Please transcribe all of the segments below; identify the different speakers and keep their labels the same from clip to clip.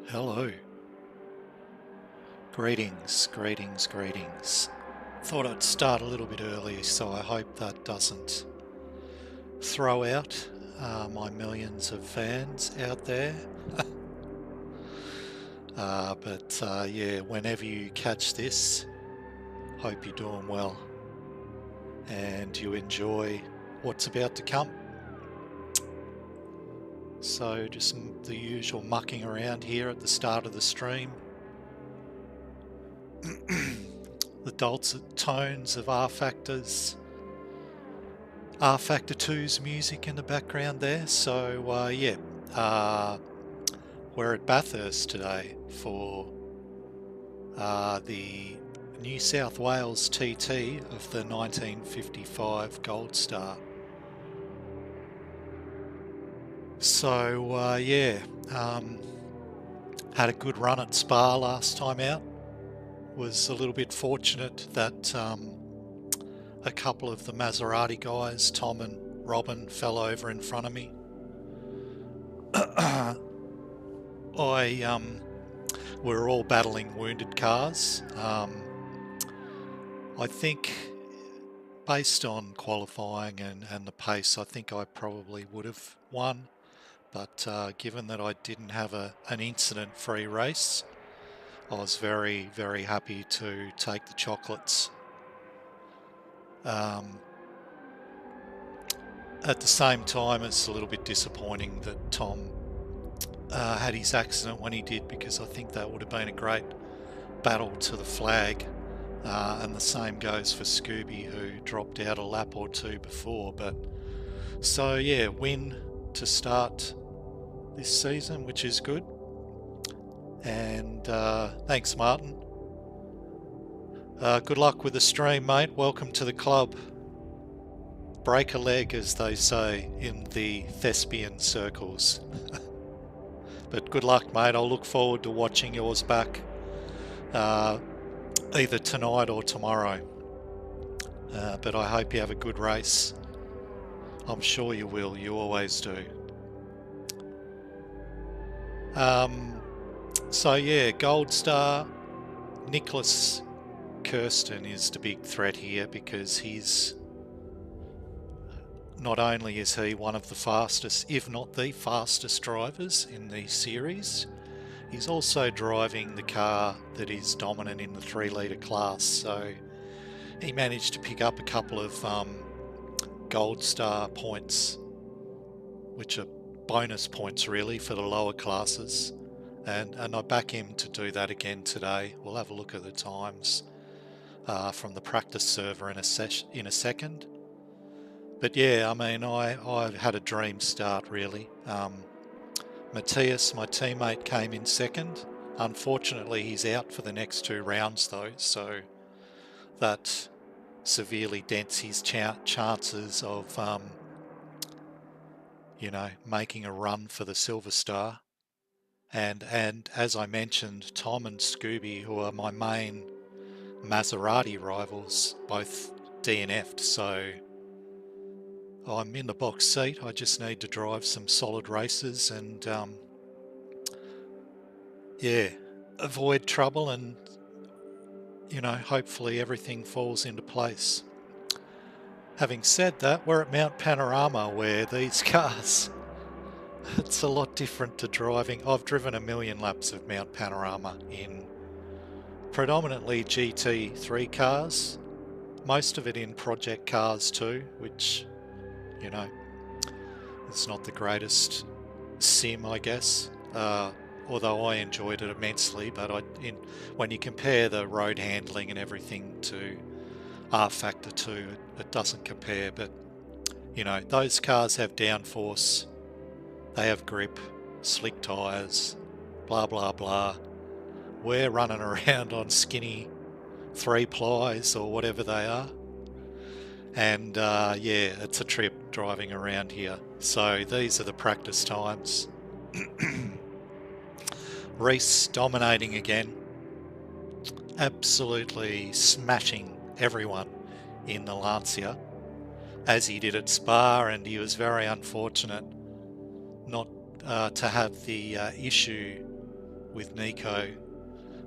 Speaker 1: Hello. Greetings, greetings, greetings. Thought I'd start a little bit early, so I hope that doesn't throw out my millions of fans out there. Yeah, whenever you catch this, hope you're doing well and you enjoy what's about to come. So just the usual mucking around here at the start of the stream. The dulcet tones of R Factor 2's music in the background there. So we're at Bathurst today for the New South Wales TT of the 1955 Gold Star. So had a good run at Spa last time out. Was a little bit fortunate that a couple of the Maserati guys, Tom and Robin, fell over in front of me. We were all battling wounded cars. I think based on qualifying and the pace, I think I probably would have won. But given that I didn't have an incident-free race, I was very, very happy to take the chocolates. At the same time, it's a little bit disappointing that Tom had his accident when he did, because I think that would have been a great battle to the flag. And the same goes for Scooby, who dropped out a lap or two before. But so yeah, win to start this season, which is good. And thanks, Martin. Good luck with the stream, mate. Welcome to the club. Break a leg, as they say in the thespian circles. But good luck, mate. I'll look forward to watching yours back either tonight or tomorrow. But I hope you have a good race. I'm sure you will. You always do. So yeah, Gold Star. Nicholas Kirsten is the big threat here, because he's not only is he one of the fastest, if not the fastest drivers in the series, he's also driving the car that is dominant in the 3-litre class. So he managed to pick up a couple of Gold Star points, which are bonus points really for the lower classes. And I back him to do that again today. We'll have a look at the times from the practice server in a second. But yeah, I mean, I had a dream start really. Matthias, my teammate, came in second. Unfortunately, he's out for the next 2 rounds though, so that severely dents his chances of, making a run for the Silver Star. And as I mentioned, Tom and Scooby, who are my main Maserati rivals, both DNF'd, so I'm in the box seat. I just need to drive some solid races and avoid trouble, and hopefully everything falls into place. Having said that, we're at Mount Panorama, where these cars, it's a lot different to driving. I've driven a million laps of Mount Panorama in predominantly GT3 cars, most of it in project cars too, which it's not the greatest sim, I guess, although I enjoyed it immensely. But when you compare the road handling and everything to R Factor 2, it doesn't compare. But those cars have downforce, they have grip, slick tyres, blah blah blah. We're running around on skinny 3-plies or whatever they are. And it's a trip driving around here. So these are the practice times. Reese dominating again, absolutely smashing everyone in the Lancia, as he did at Spa, and he was very unfortunate not to have the issue with Nico,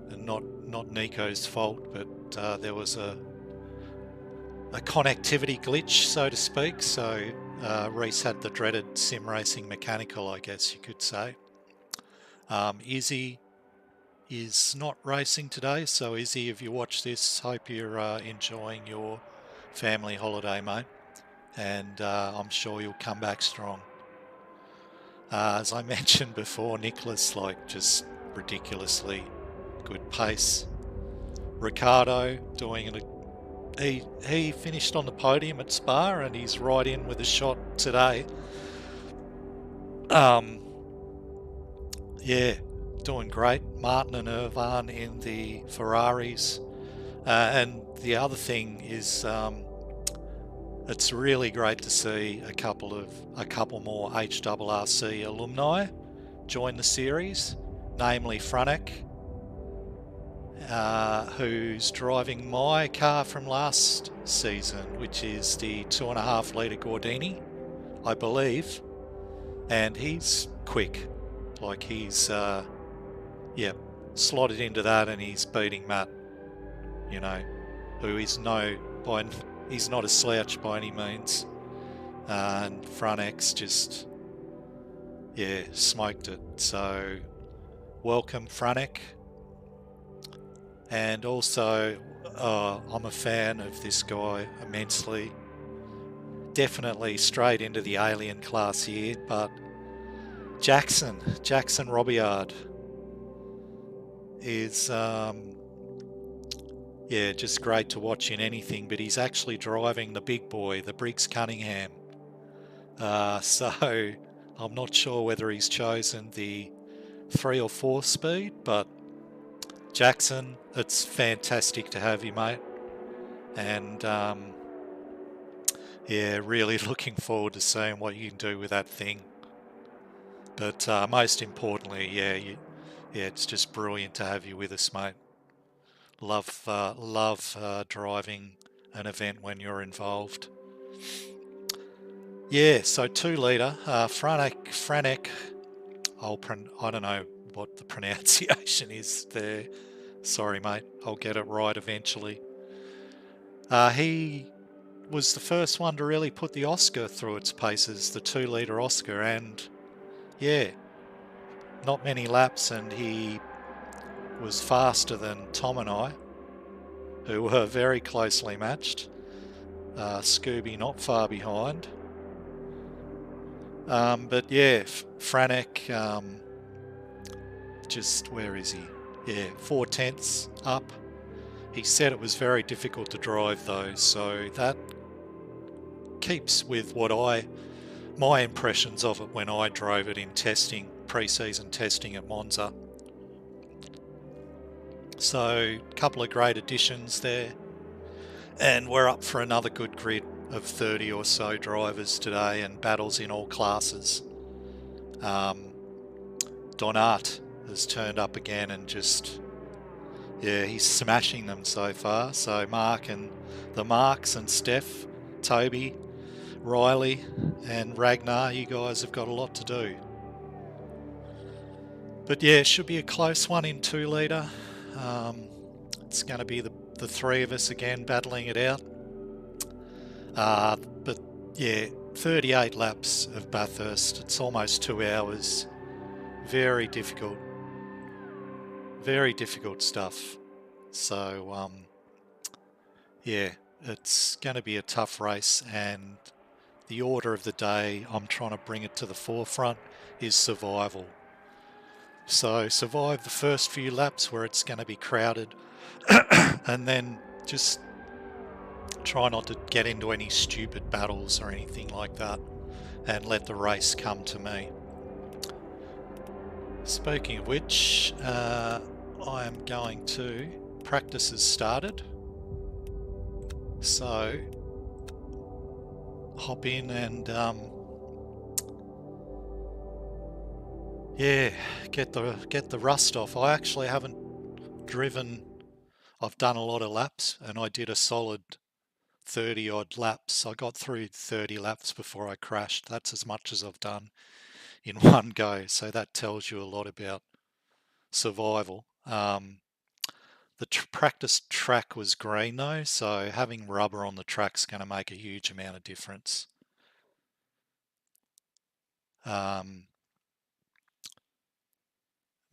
Speaker 1: and not Nico's fault, but there was a connectivity glitch, so to speak. So Reese had the dreaded sim racing mechanical, I guess you could say. Izzy is not racing today, so Izzy, if you watch this, hope you're enjoying your family holiday, mate, and I'm sure you'll come back strong. As I mentioned before, Nicholas, like, just ridiculously good pace. Ricardo doing it. He finished on the podium at Spa, and he's right in with a shot today. Yeah, doing great. Martin and Irvan in the Ferraris. And the other thing is, it's really great to see a couple more HRRC alumni join the series, namely Franek, who's driving my car from last season, which is the 2.5 litre Gordini, I believe, and he's quick. Like, he's slotted into that, and he's beating Matt, you know, who is he's not a slouch by any means. And Frontex just, smoked it. So, welcome, Franek. And also, I'm a fan of this guy immensely. Definitely straight into the alien class here, but Jackson Robillard is, just great to watch in anything, but he's actually driving the big boy, the Briggs Cunningham. So I'm not sure whether he's chosen the 3 or 4 speed, but Jackson, it's fantastic to have you, mate. And really looking forward to seeing what you can do with that thing. But most importantly, it's just brilliant to have you with us, mate. Love driving an event when you're involved. Yeah, so 2 litre, Franek. I don't know what the pronunciation is there. Sorry, mate. I'll get it right eventually. He was the first one to really put the Oscar through its paces, the 2 litre Oscar, and not many laps, and he was faster than Tom and I, who were very closely matched. Scooby not far behind. But Franek, just, where is he? 4/10 up. He said it was very difficult to drive though, so that keeps with my impressions of it when I drove it in testing, pre-season testing at Monza. So a couple of great additions there, and we're up for another good grid of 30 or so drivers today, and battles in all classes. Donat has turned up again and just, he's smashing them so far. So Mark and the Marks and Steph, Toby, Riley and Ragnar, you guys have got a lot to do. But it should be a close one in 2 litre. It's going to be the 3 of us again battling it out. But 38 laps of Bathurst. It's almost 2 hours. Very difficult. Very difficult stuff. So, it's going to be a tough race, and the order of the day, I'm trying to bring it to the forefront, is survival. So survive the first few laps where it's going to be crowded, and then just try not to get into any stupid battles or anything like that, and let the race come to me. Speaking of which, I am going to... Practice has started, so hop in and get the rust off. I actually haven't driven. I've done a lot of laps, and I did a solid 30 odd laps. I got through 30 laps before I crashed. That's as much as I've done in one go, so that tells you a lot about survival. The practice track was green though, so having rubber on the track's going to make a huge amount of difference.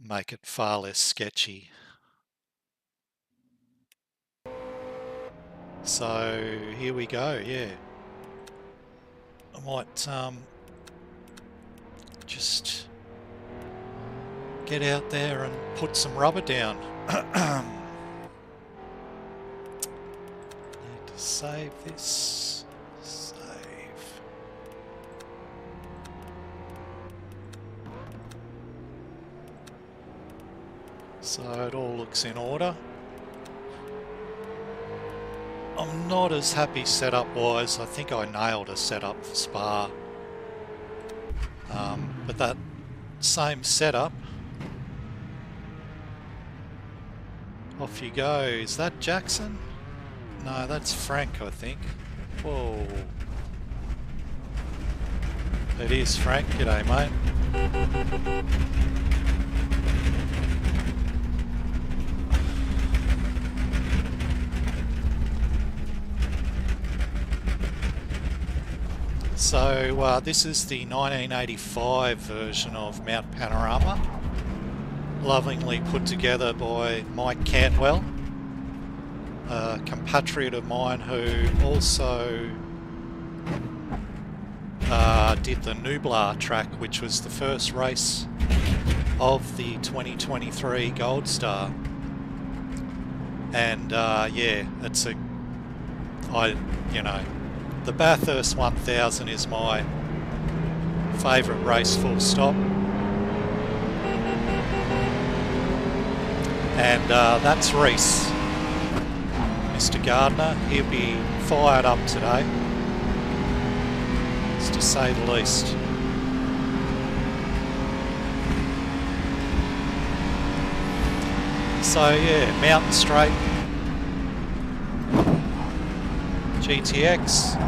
Speaker 1: Make it far less sketchy. So here we go, yeah. I might just get out there and put some rubber down. Need to save this. Save. So it all looks in order. I'm not as happy setup wise. I think I nailed a setup for Spa. But that same setup, off you go. Is that Jackson? No, that's Frank, I think. Whoa. It is Frank. G'day, mate. So this is the 1985 version of Mount Panorama, lovingly put together by Mike Cantwell, a compatriot of mine who also did the Nublar track, which was the first race of the 2023 Gold Star. And yeah, it's the Bathurst 1000 is my favourite race, full stop. And that's Reese, Mr. Gardner. He'll be fired up today, to say the least. So yeah, Mountain Straight, GTX.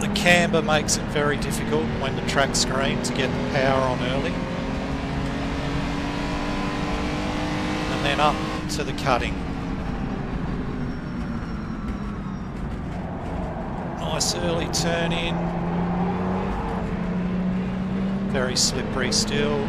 Speaker 1: The camber makes it very difficult when the track's green to get the power on early. And then up to the cutting. Nice early turn in. Very slippery still.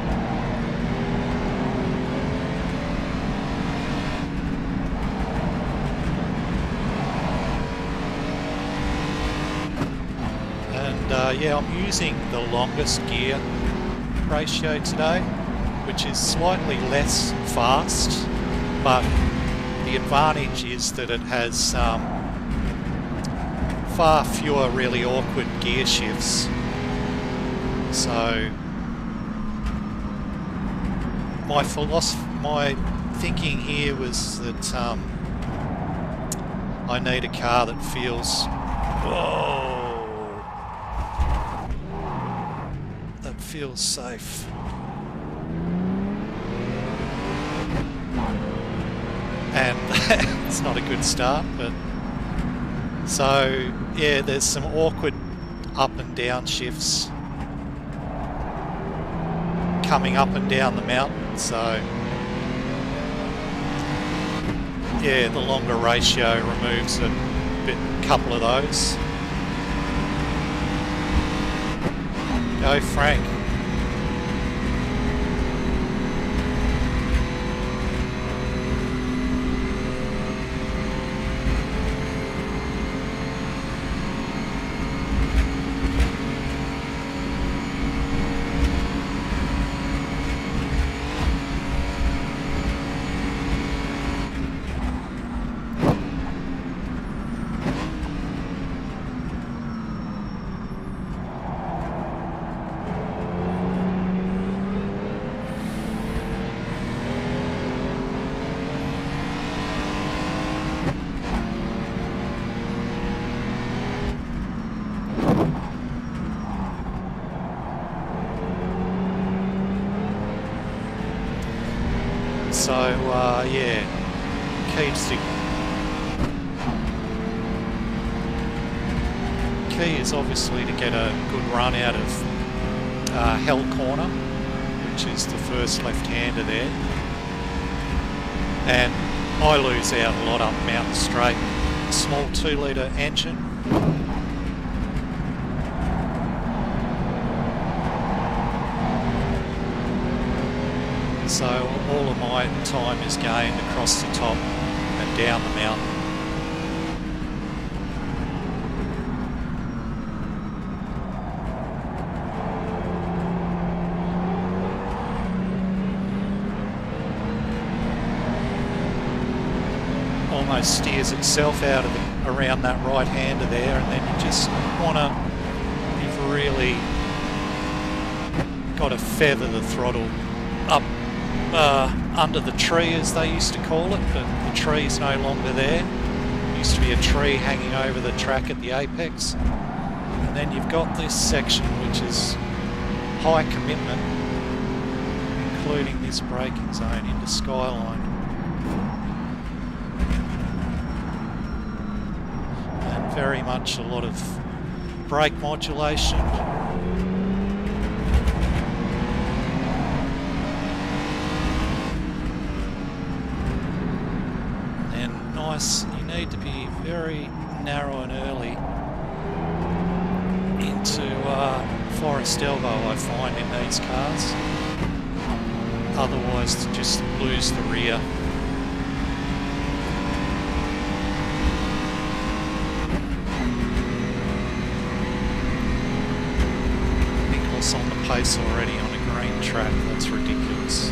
Speaker 1: Yeah, I'm using the longest gear ratio today, which is slightly less fast, but the advantage is that it has far fewer really awkward gear shifts. So my thinking here was that I need a car that feels feels safe. And it's not a good start, but so yeah, there's some awkward up and down shifts coming up and down the mountain, so yeah, the longer ratio removes a couple of those. Go Frank. So yeah, key is obviously to get a good run out of Hell Corner, which is the first left-hander there. And I lose out a lot up Mountain Straight. Small 2-litre engine. So all of my time is gained across the top and down the mountain. Almost steers itself out of around that right-hander there, and then you just want to, you've really got to feather the throttle up under the tree, as they used to call it, but the tree's no longer there. There used to be a tree hanging over the track at the apex. And then you've got this section which is high commitment, including this braking zone into Skyline. And very much a lot of brake modulation. You need to be very narrow and early into Forest Elbow, I find, in these cars. Otherwise, just lose the rear. Nicholas on the pace already on a green track. That's ridiculous.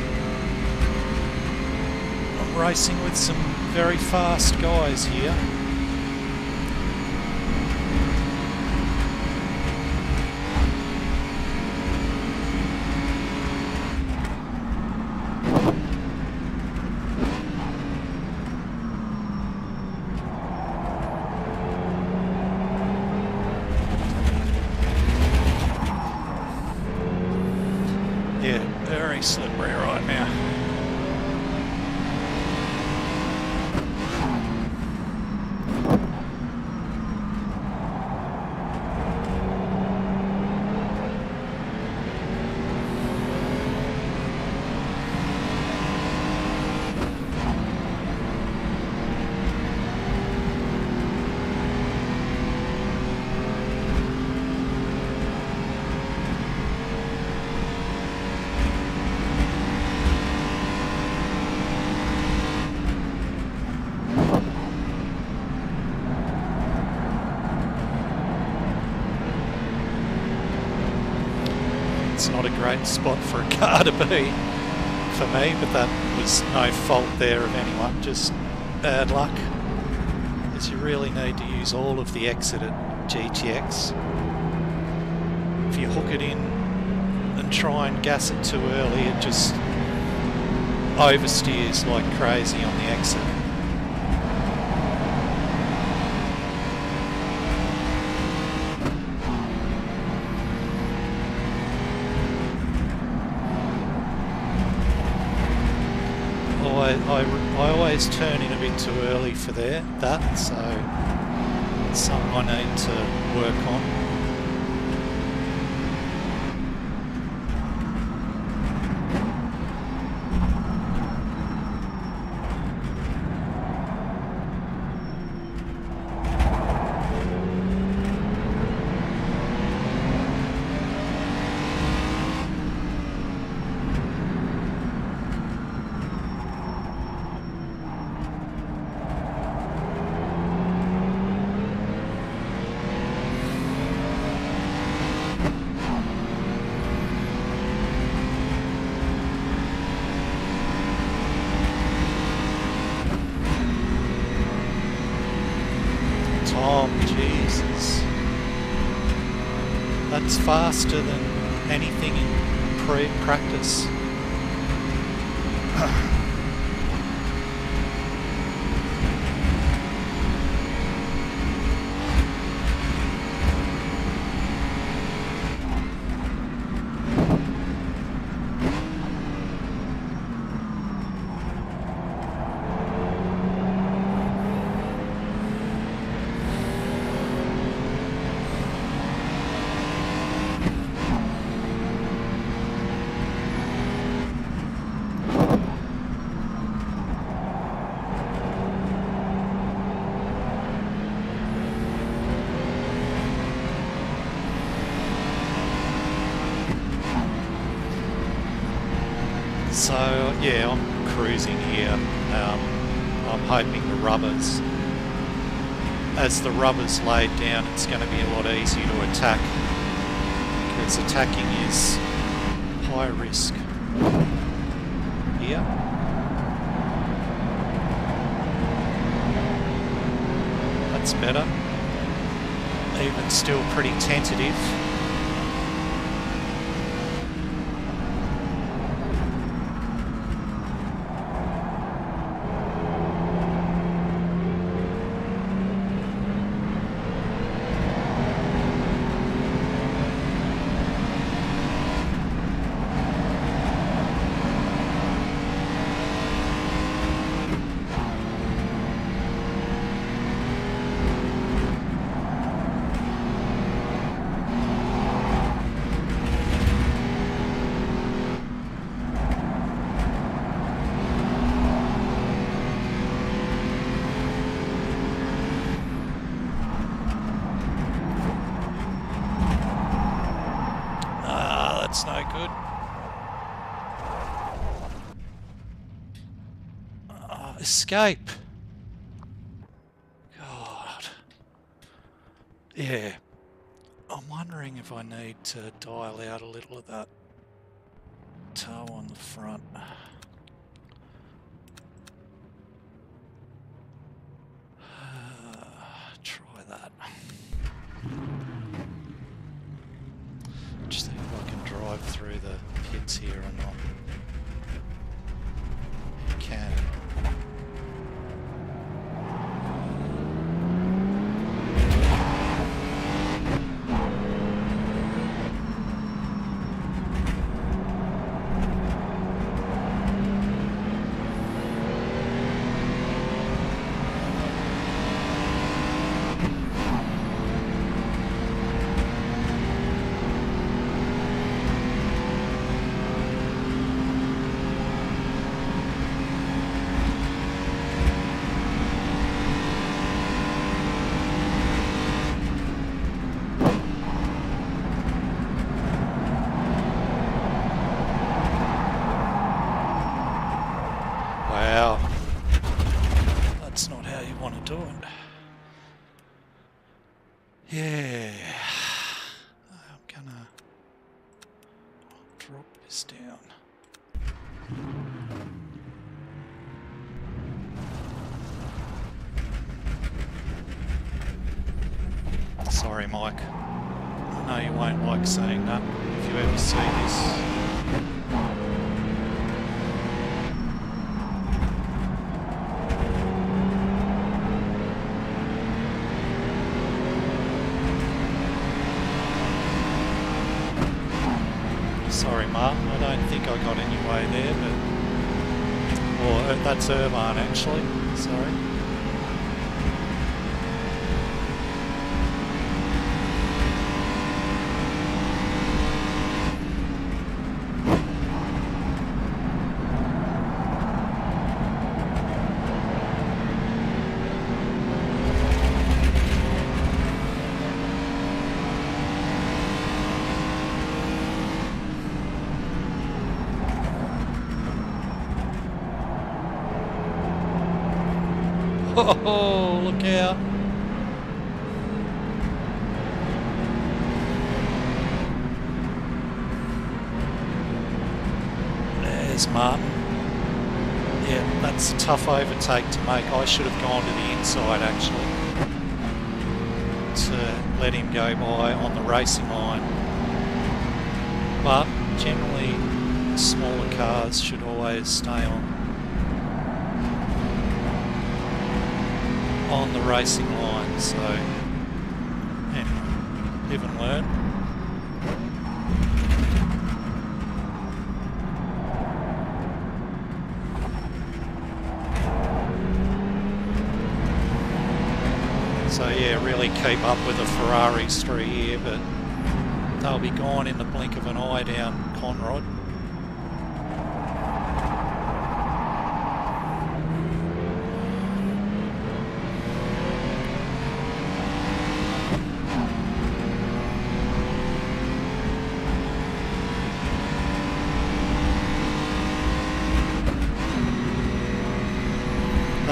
Speaker 1: I'm racing with some very fast guys here. Yeah, very slippery right now. It's not a great spot for a car to be for me, but that was no fault there of anyone, just bad luck, because you really need to use all of the exit at GTX. If you hook it in and try and gas it too early, it just oversteers like crazy on the exit. I always turn in a bit too early for that, so it's something I need to work on. Jesus. That's faster than anything in pre-practice. So yeah, I'm cruising here. I'm hoping the rubbers, as the rubbers laid down, it's going to be a lot easier to attack, because attacking is high risk here. That's better. Even still pretty tentative. That's no good. Escape. God. Yeah. I'm wondering if I need to dial out a little of that toe on the front. Try that. Just see if I can drive through the pits here or not. Can. Yeah, I'm gonna drop this down. Sorry, Mike. I know you won't like saying that if you ever see this. Sorry, Martin, I don't think I got any way there, but... Or that's Irvine, actually. Sorry. Oh, look out. There's Martin. Yeah, that's a tough overtake to make. I should have gone to the inside, actually, to let him go by on the racing line. But generally, smaller cars should always stay on the racing line, so anyway, live and learn. So yeah, really keep up with the Ferraris through here, but they'll be gone in the blink of an eye down Conrod.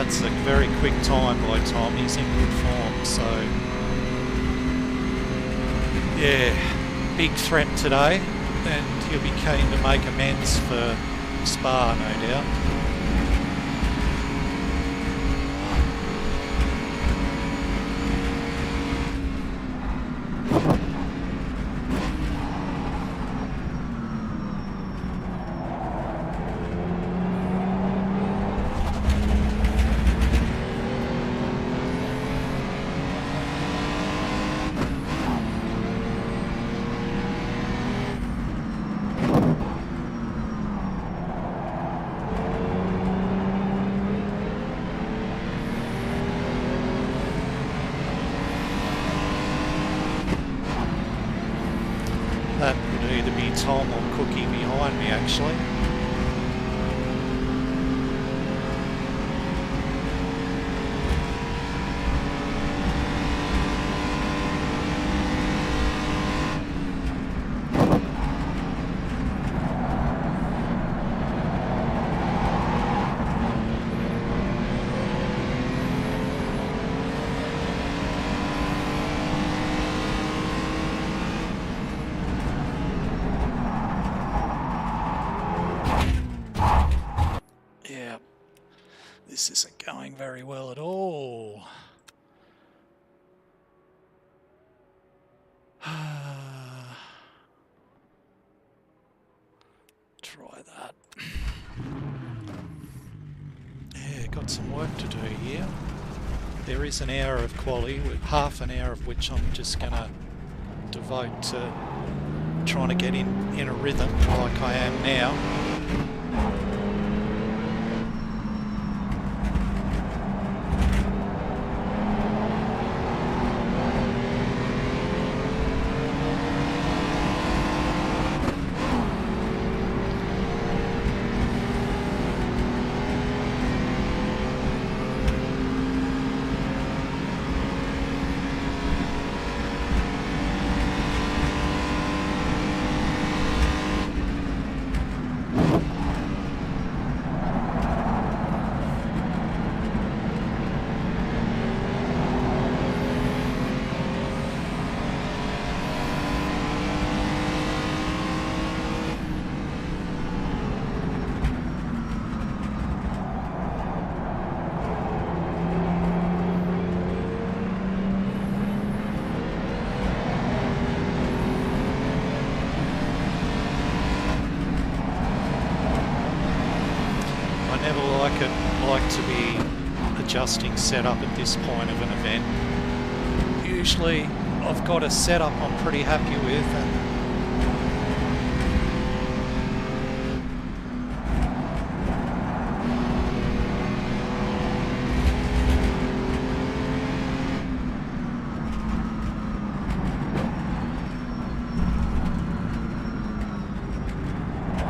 Speaker 1: that's a very quick time by Tom. He's in good form, so yeah, big threat today, and he'll be keen to make amends for Spa, no doubt. That would either be Tom or Cookie behind me, actually. This isn't going very well at all. Try that. Yeah, got some work to do here. There is an hour of quali, with half an hour of which I'm just going to devote to trying to get in a rhythm like I am now. Like to be adjusting setup at this point of an event. Usually I've got a setup I'm pretty happy with, and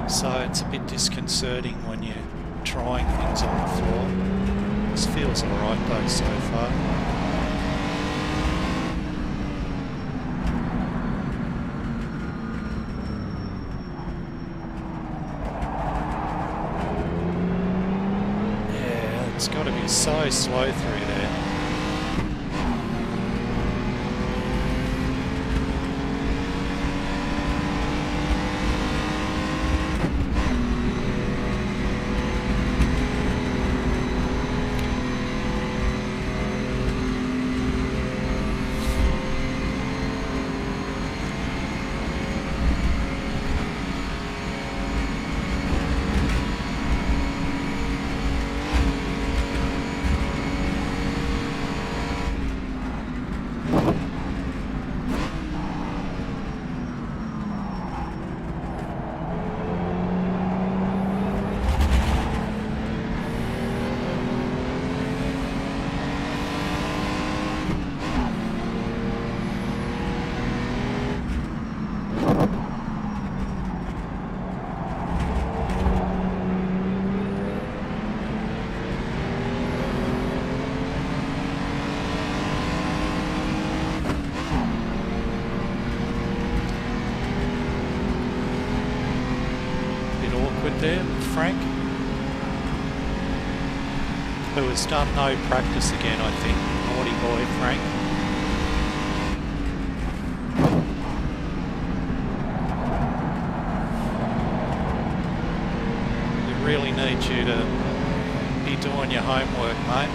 Speaker 1: so it's a bit disconcerting when you're trying things on the floor. This feels alright though so far. Yeah, it's got to be so slow through there. There, Frank. who has done no practice again, I think. Naughty boy, Frank. We really need you to be doing your homework, mate.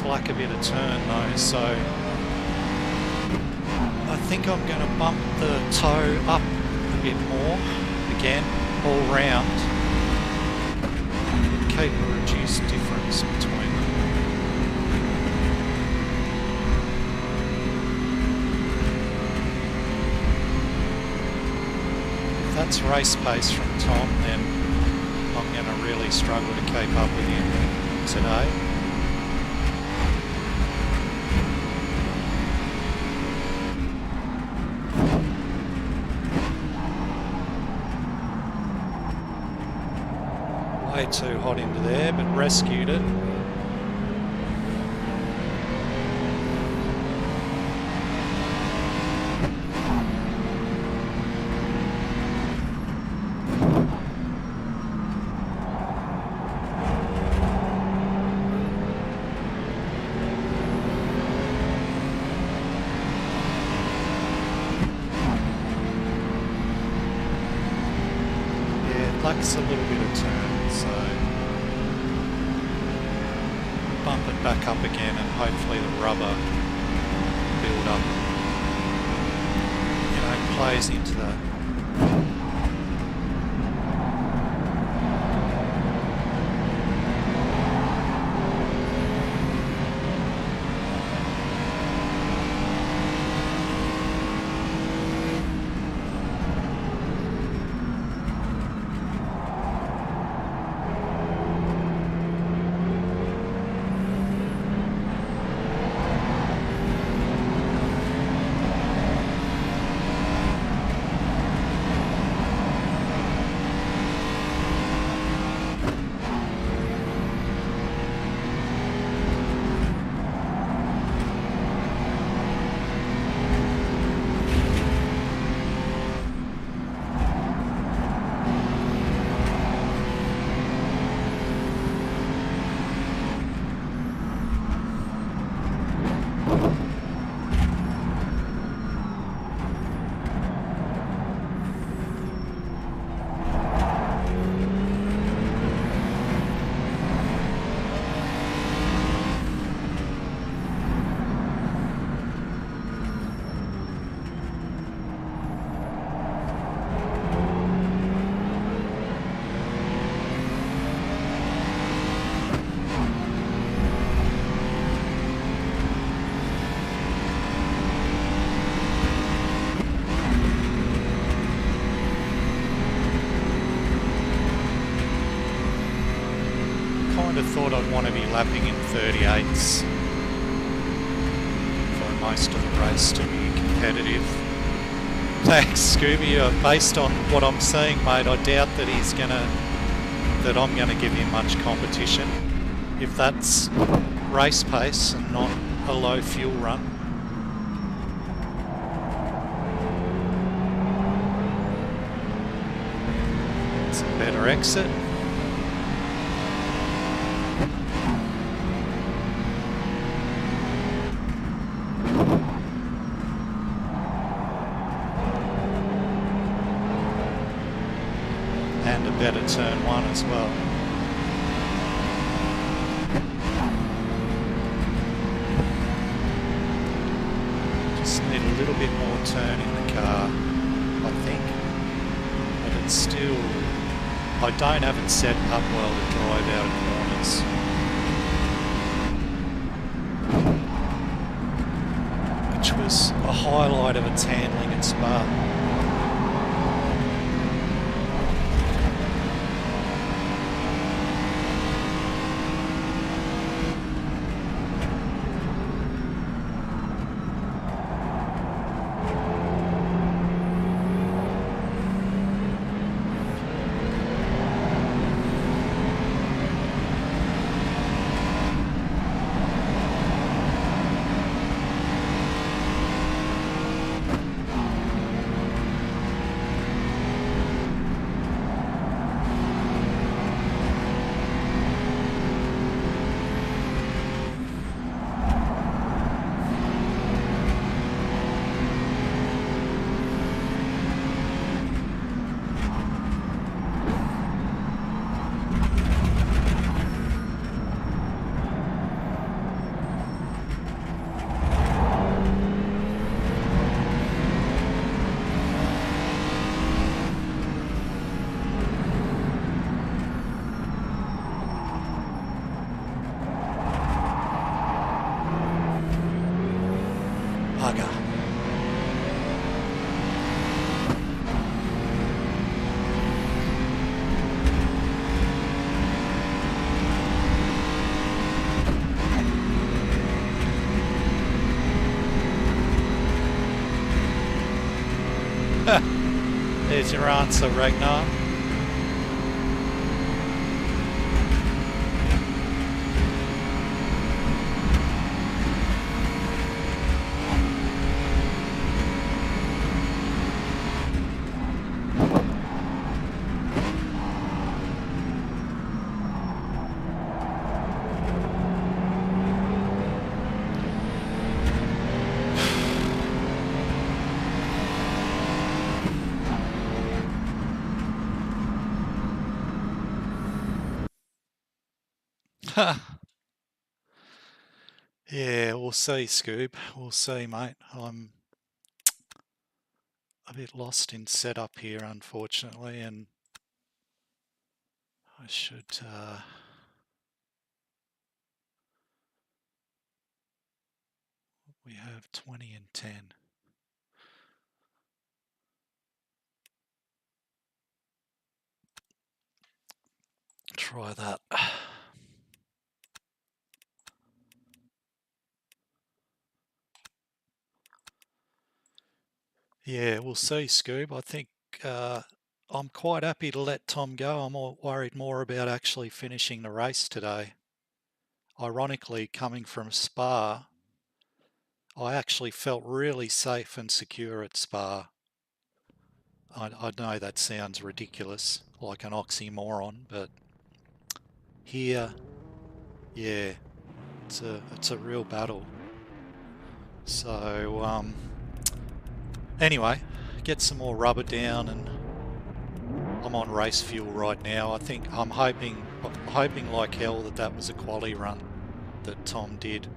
Speaker 1: Like a bit of turn though, so I think I'm going to bump the toe up a bit more again all round, keep a reduced difference between them. If that's race pace from Tom, then I'm going to really struggle to keep up with him today. Way too hot into there, but rescued it. Yeah, it lacks a little bit of turn, so bump it back up again and hopefully the rubber build up, plays into the thought I'd want to be lapping in 38s for most of the race to be competitive. Thanks, Scooby. Based on what I'm seeing, mate, I doubt that I'm gonna give him much competition if that's race pace and not a low fuel run. It's a better exit. better turn one as well. Just need a little bit more turn in the car, I think. But it's still, I don't have it set up well to drive out of corners. Which was a highlight of its handling at Spa. There's your answer, Ragnar. Yeah, we'll see, Scoob. We'll see, mate. I'm a bit lost in setup here, unfortunately, and I should... we have 20 and 10. Try that. Yeah, we'll see, Scoob. I think I'm quite happy to let Tom go. I'm worried more about actually finishing the race today. Ironically, coming from Spa, I actually felt really safe and secure at Spa. I know that sounds ridiculous, like an oxymoron, but here, yeah, it's a real battle. So, anyway, get some more rubber down, and I'm on race fuel right now. I think I'm hoping like hell that was a quali run that Tom did.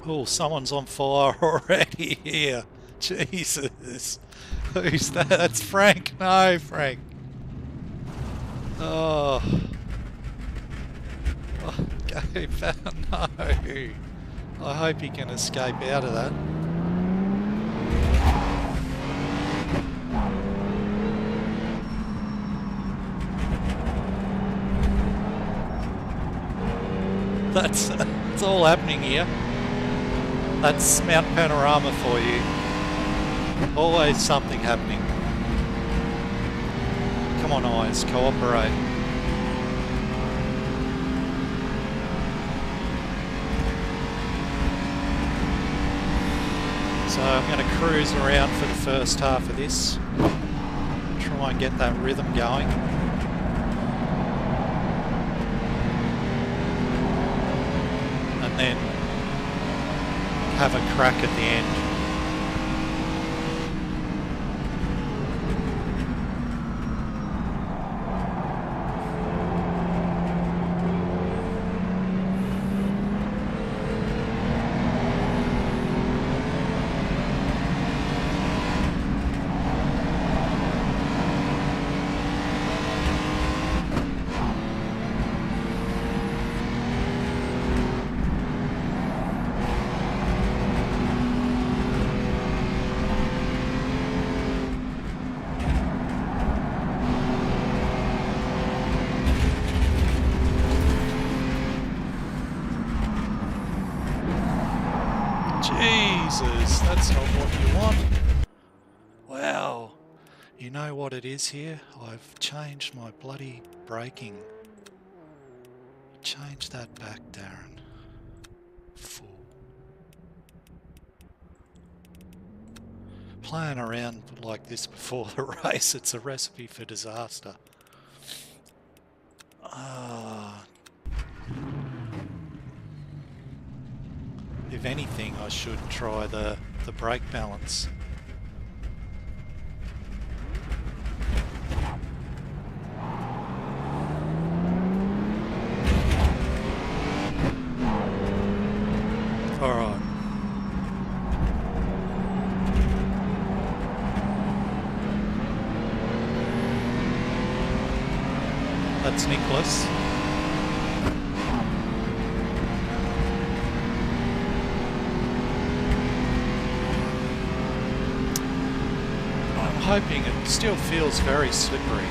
Speaker 1: Oh, someone's on fire already here. Jesus. Who's that? That's Frank. No, Frank. Oh. Go back. No. I hope he can escape out of that. That's all happening here. That's Mount Panorama for you. Always something happening. Come on, eyes, cooperate. So I'm going to cruise around for the first half of this. Try and get that rhythm going. And then have a crack at the end. Jesus, that's not what you want. Wow. You know what it is here? I've changed my bloody braking. Change that back, Darren. Fool. Playing around like this before the race, it's a recipe for disaster. If anything, I should try the brake balance. Alright. That's Nicholas. I'm hoping it still feels very slippery.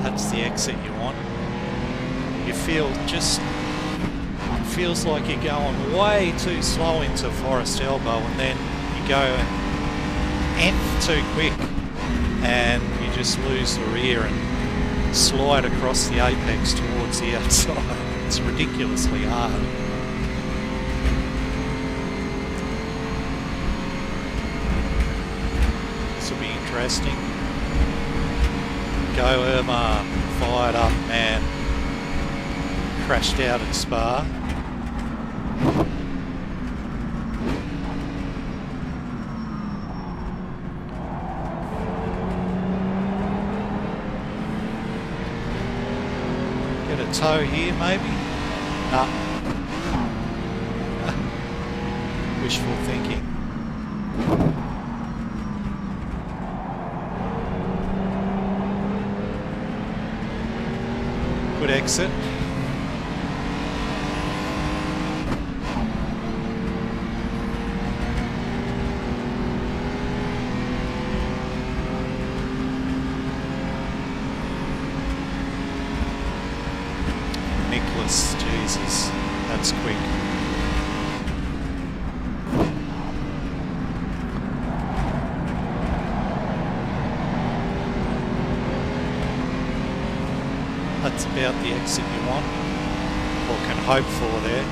Speaker 1: That's the exit you want. You feel just, it feels like you're going way too slow into Forest Elbow, and then you go nth too quick and you just lose the rear and slide across the apex towards the outside. It's ridiculously hard. This will be interesting. Go Irma, fired up man, crashed out at Spa. Get a tow here maybe? Nah. Wishful thinking. Good exit. Nicholas, Jesus, that's quick. That's about the exit you want, or can hope for there.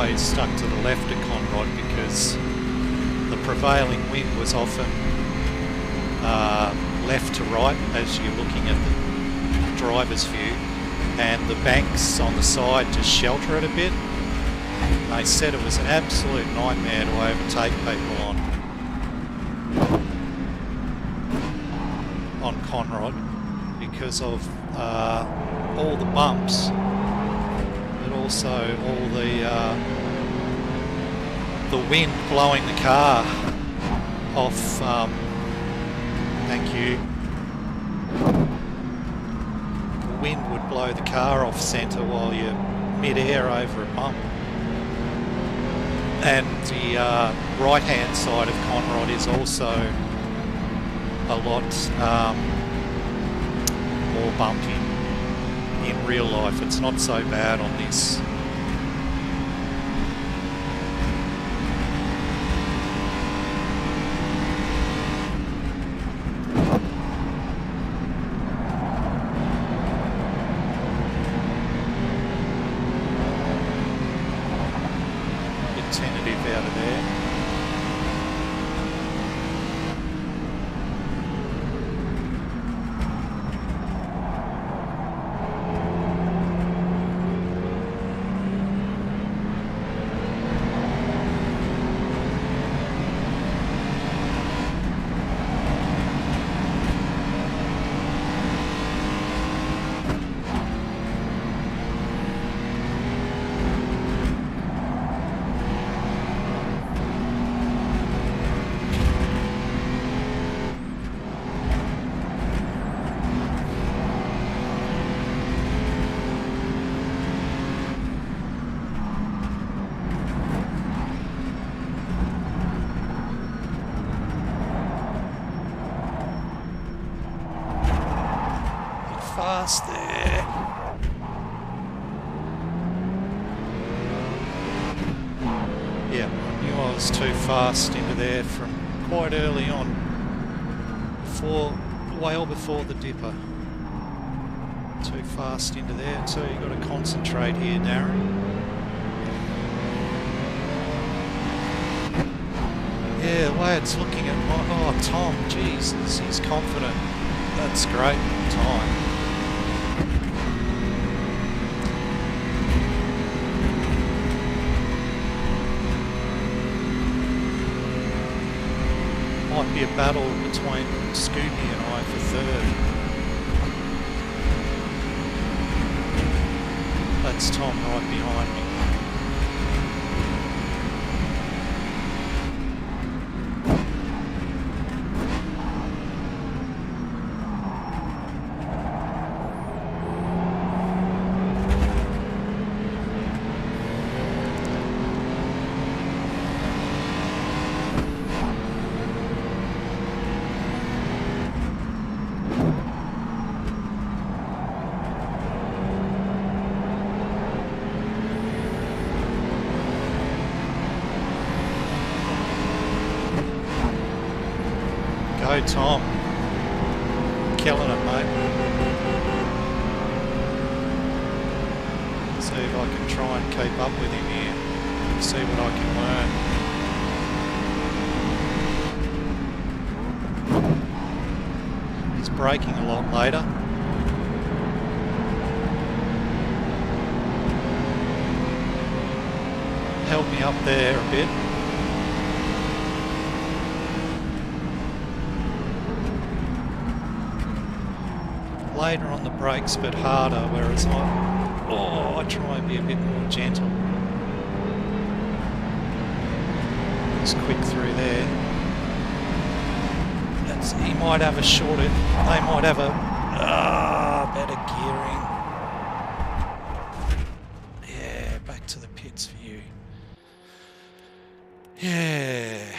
Speaker 1: always stuck to the left of Conrod because the prevailing wind was often left to right as you're looking at the driver's view, and the banks on the side just shelter it a bit. They said it was an absolute nightmare to overtake people on Conrod because of all the bumps, but also all the wind blowing the car off. Thank you. The wind would blow the car off centre while you're mid-air over a bump. And the right-hand side of Conrod is also a lot more bumpy in real life. It's not so bad on this. Tentative out of there. Fast there. Yeah, I knew I was too fast into there from quite early on, well before the dipper. Too fast into there, so you've got to concentrate here, Darren. Yeah, the way it's looking at oh, Tom, Jesus, he's confident. That's great, Tom. Might be a battle between Scooby and I for third. That's Tom right behind me. Go Tom, killing it, mate. See if I can try and keep up with him here, see what I can learn. He's braking a lot later. Help me up there a bit. Later on the brakes, but harder, whereas I try and be a bit more gentle. Just quick through there. He might have a shorter, they might have a better gearing. Yeah, back to the pits for you. Yeah.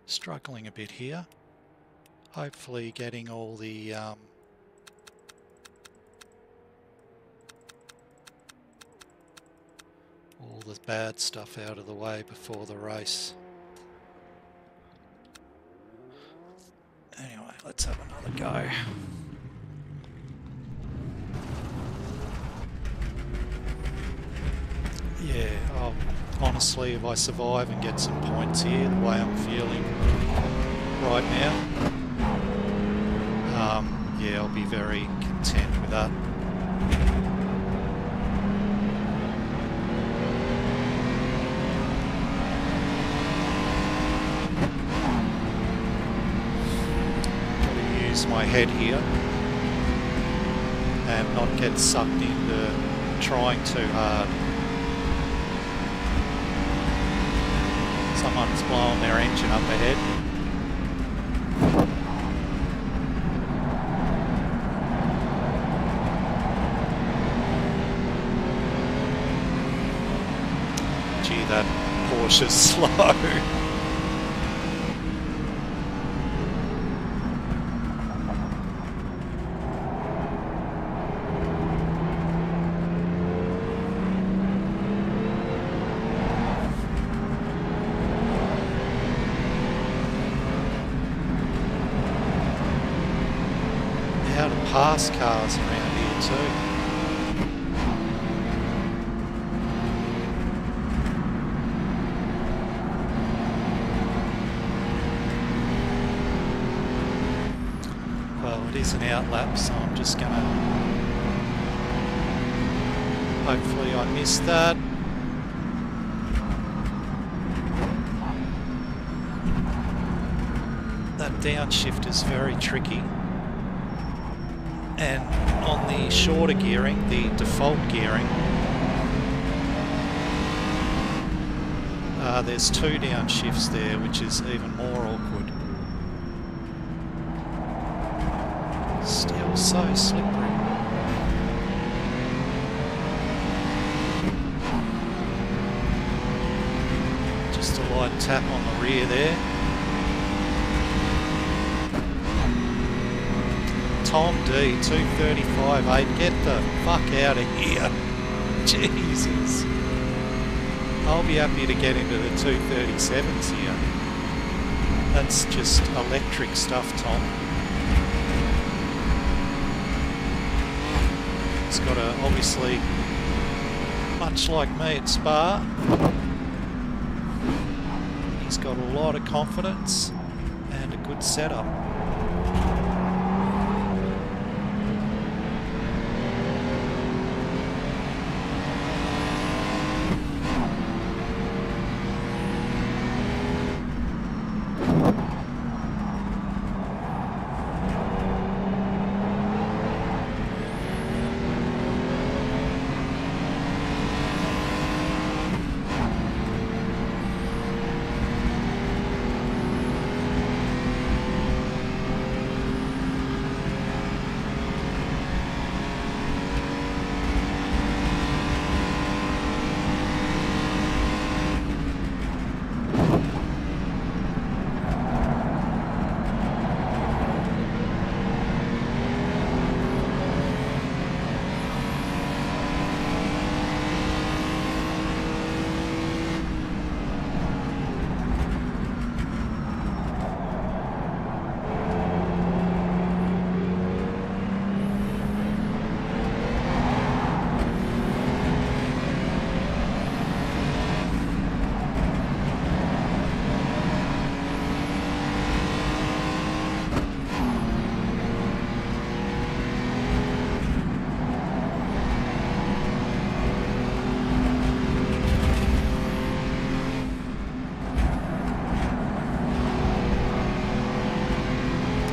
Speaker 1: Struggling a bit here. Hopefully getting all the bad stuff out of the way before the race. Anyway, let's have another go. Honestly, if I survive and get some points here, the way I'm feeling right now, yeah, I'll be very content with that. Gotta use my head here and not get sucked into trying too hard. Someone's blowing their engine up ahead. Gee, that Porsche's slow. Pass cars around here too. Well, it is an outlap, so I'm just gonna... Hopefully I missed that. That downshift is very tricky. And on the shorter gearing, the default gearing, there's two downshifts there, which is even more awkward. Still so slippery. Just a light tap on the rear there. Tom D, 235.8. Get the fuck out of here. Jesus. I'll be happy to get into the 237s here. That's just electric stuff, Tom. He's got a, obviously, much like me at Spa, he's got a lot of confidence and a good setup.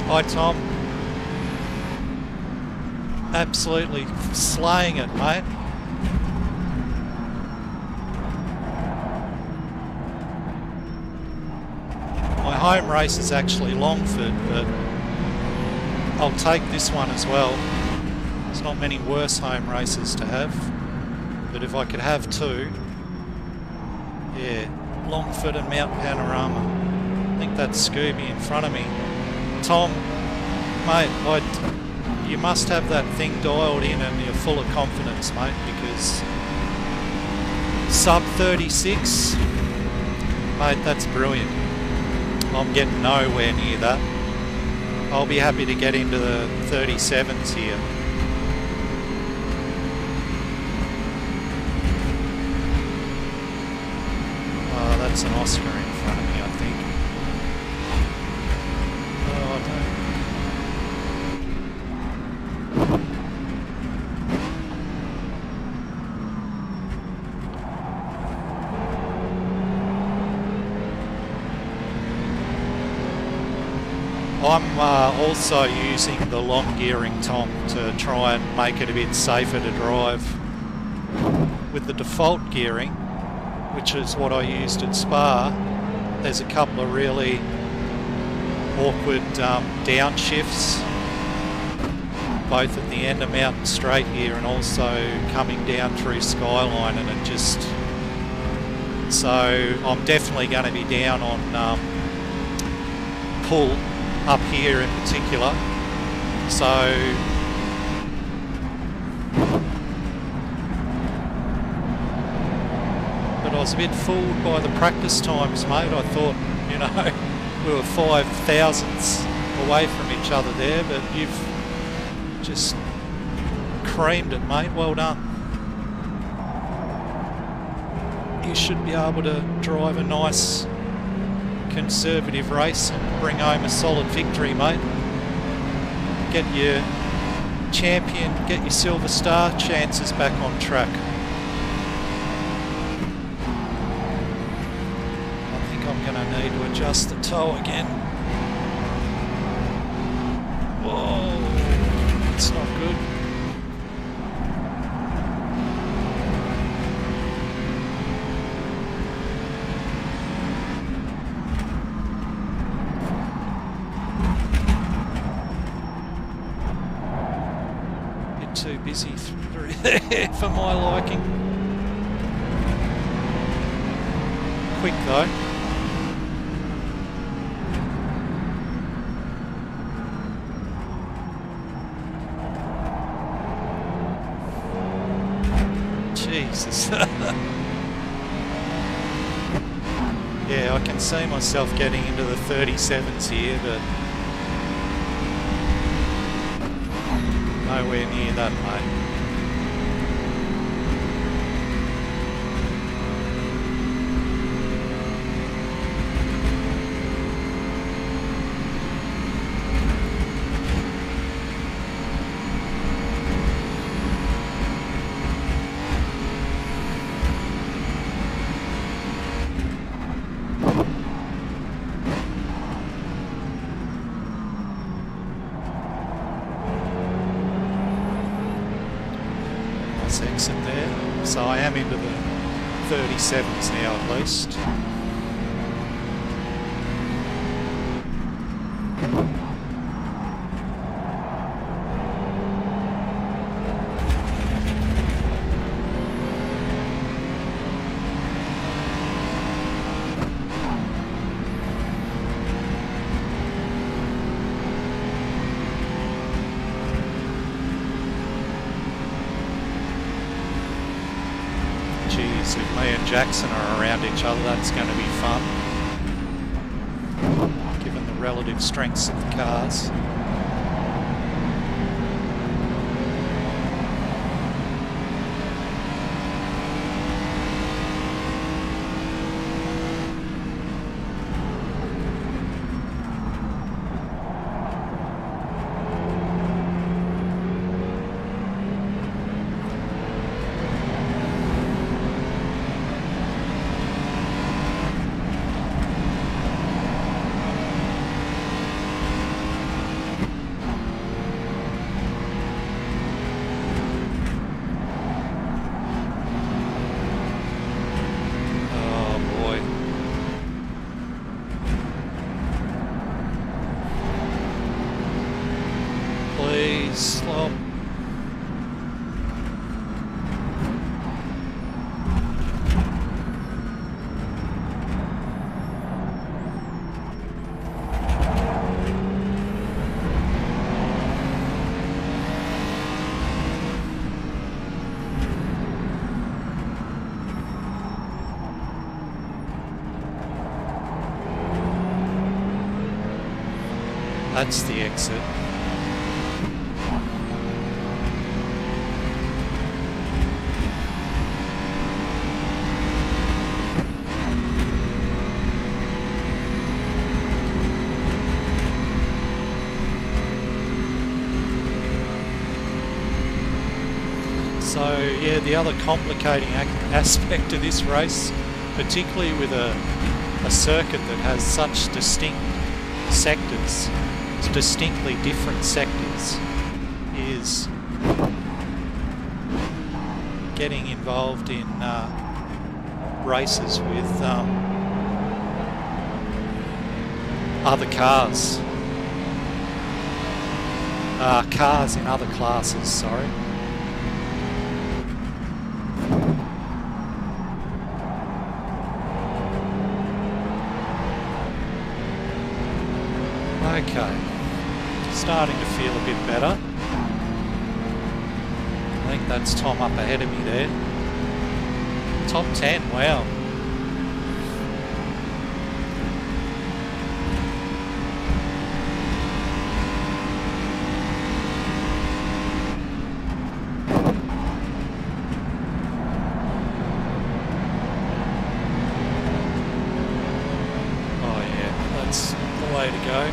Speaker 1: Hi Tom. Absolutely slaying it, mate. My home race is actually Longford, but I'll take this one as well. There's not many worse home races to have, but if I could have two, yeah, Longford and Mount Panorama. I think that's Scooby in front of me. Tom, mate, you must have that thing dialed in and you're full of confidence, mate, because sub 36, mate, that's brilliant. I'm getting nowhere near that. I'll be happy to get into the 37s here. That's an Oscar in front of me, I think. Oh, I don't. I'm also using the long gearing Tom to try and make it a bit safer to drive. With the default gearing, which is what I used at Spa, there's a couple of really awkward downshifts, both at the end of Mountain Straight here and also coming down through Skyline, and it just... So I'm definitely going to be down on pull up here in particular, so but I was a bit fooled by the practice times, mate. I thought, you know, we were 5,000ths away from each other there, but you've just creamed it, mate. Well done. You should be able to drive a nice conservative race and bring home a solid victory, mate. Get your champion, get your silver star chances back on track. I think I'm going to need to adjust the toe again. Whoa, it's not good. Too busy through there for my liking. Quick though. Jesus. Yeah, I can see myself getting into the 37s here, but nowhere near that, mate. Exit there, so I am into the 37s now at least. If me and Jackson are around each other, that's going to be fun, given the relative strengths of the cars. Slow. That's the exit. the other complicating aspect of this race, particularly with a circuit that has such distinct sectors, distinctly different sectors, is getting involved in races with other cars. Cars in other classes, sorry. Okay, starting to feel a bit better. I think that's Tom up ahead of me there. Top 10, wow. Oh yeah, that's the way to go.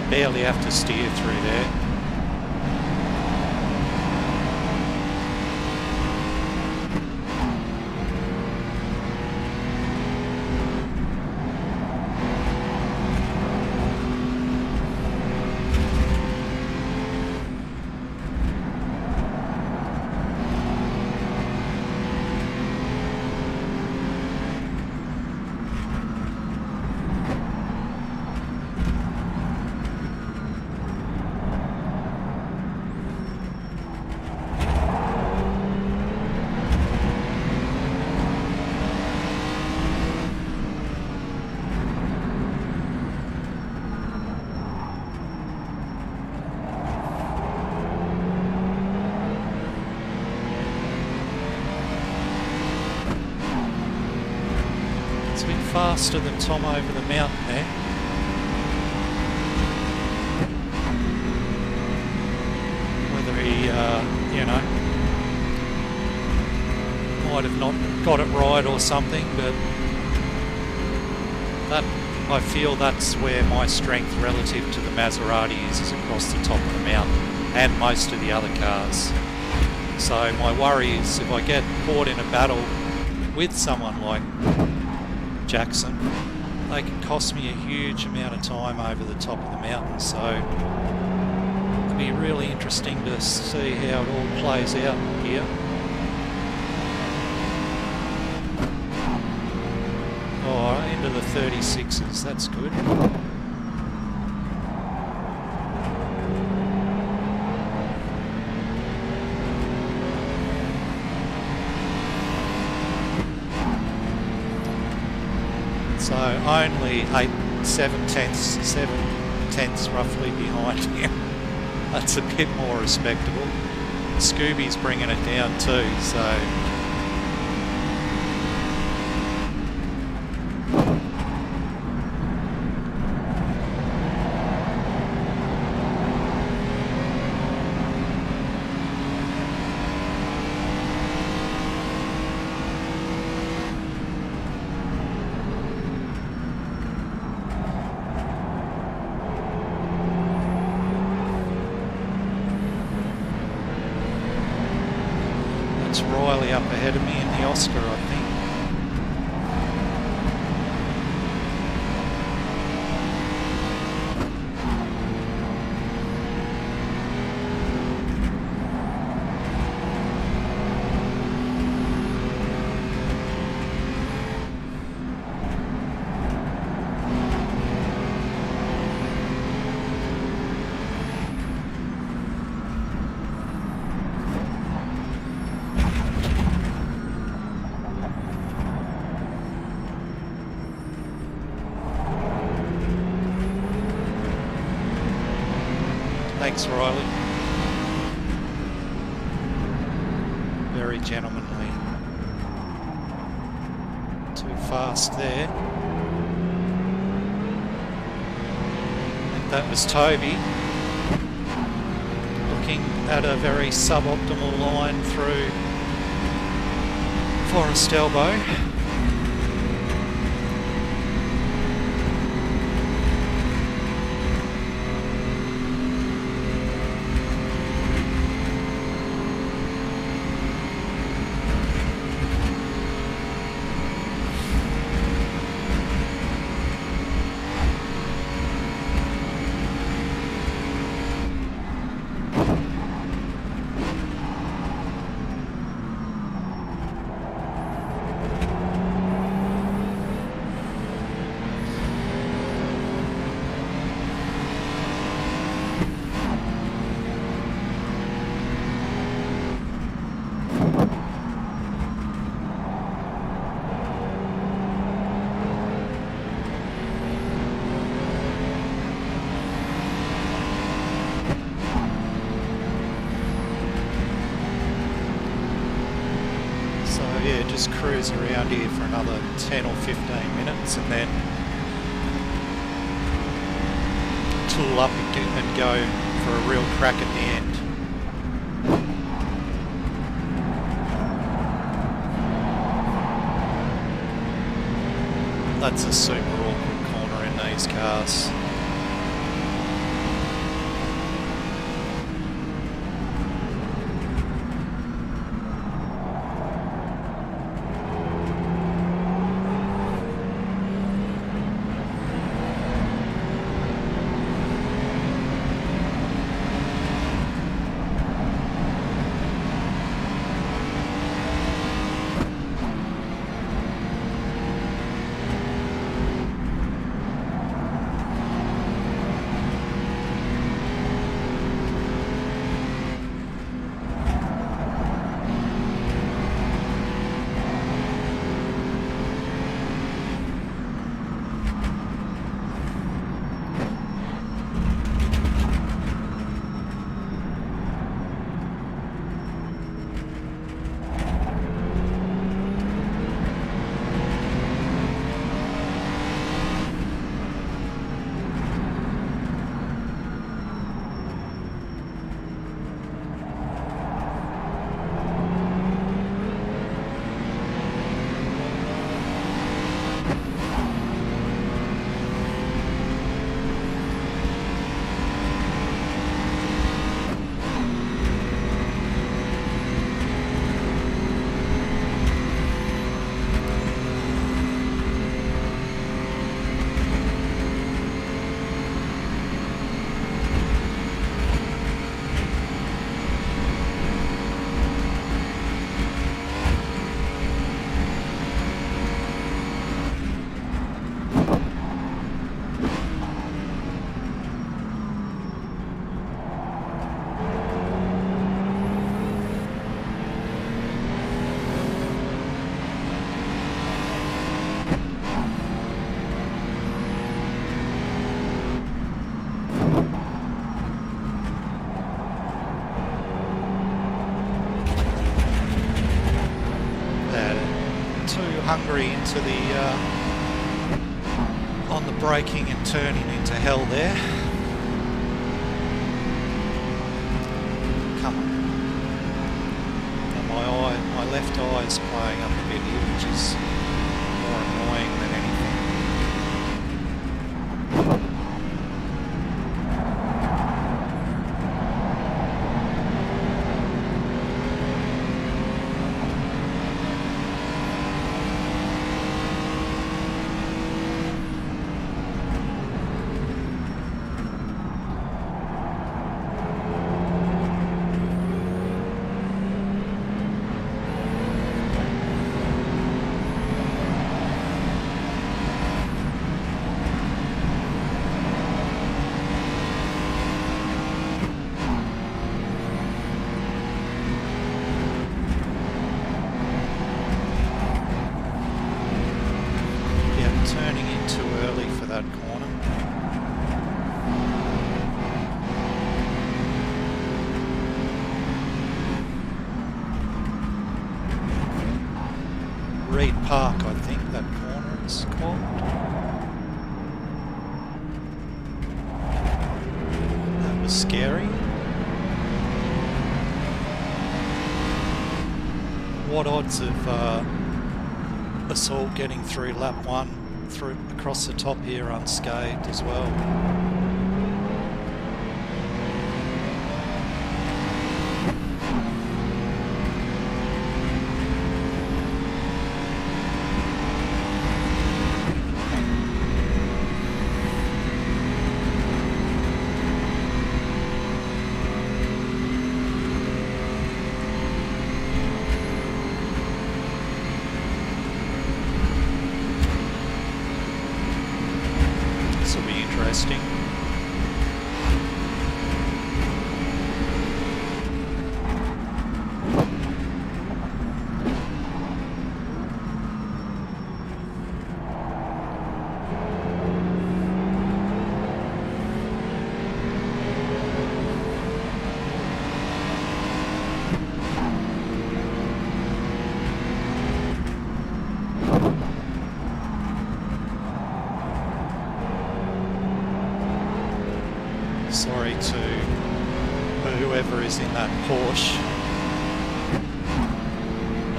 Speaker 1: Barely have to steer through there. A bit faster than Tom over the mountain there. Whether he, might have not got it right or something, but that I feel that's where my strength relative to the Maserati is across the top of the mountain and most of the other cars. So my worry is if I get caught in a battle with someone like Jackson, they can cost me a huge amount of time over the top of the mountain, so it'll be really interesting to see how it all plays out here. Oh, into the 36s, that's good. So only 7 tenths roughly behind him. That's a bit more respectable. Scooby's bringing it down too, so Riley up ahead of me in the Oscar, I think. Thanks, Riley. Very gentlemanly. Too fast there. And that was Toby. looking at a very suboptimal line through Forest Elbow. Just cruise around here for another 10 or 15 minutes and then tool up and go for a real crack at the end. That's a super awkward corner in these cars. Hungry into the on the braking and turning into hell there. Come on. And my left eye is playing up a bit here, which is more annoying than anything. Turning in too early for that corner. Reed Park, I think that corner is called. That was scary. what odds of us all getting through lap 1 through across the top here unscathed as well. Interesting. Sorry to whoever is in that Porsche.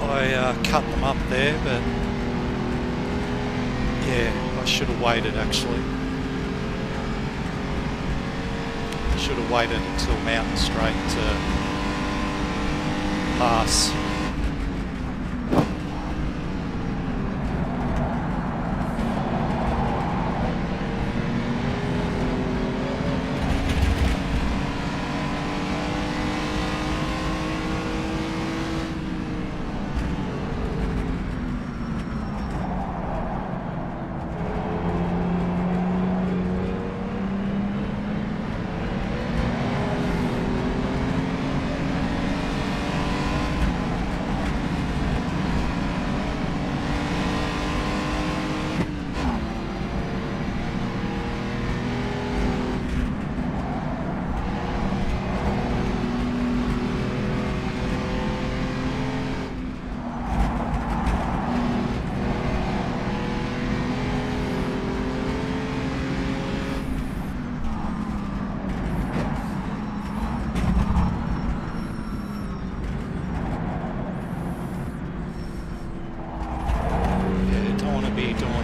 Speaker 1: I cut them up there, but yeah, I should have waited actually. I should have waited until Mountain Straight to pass.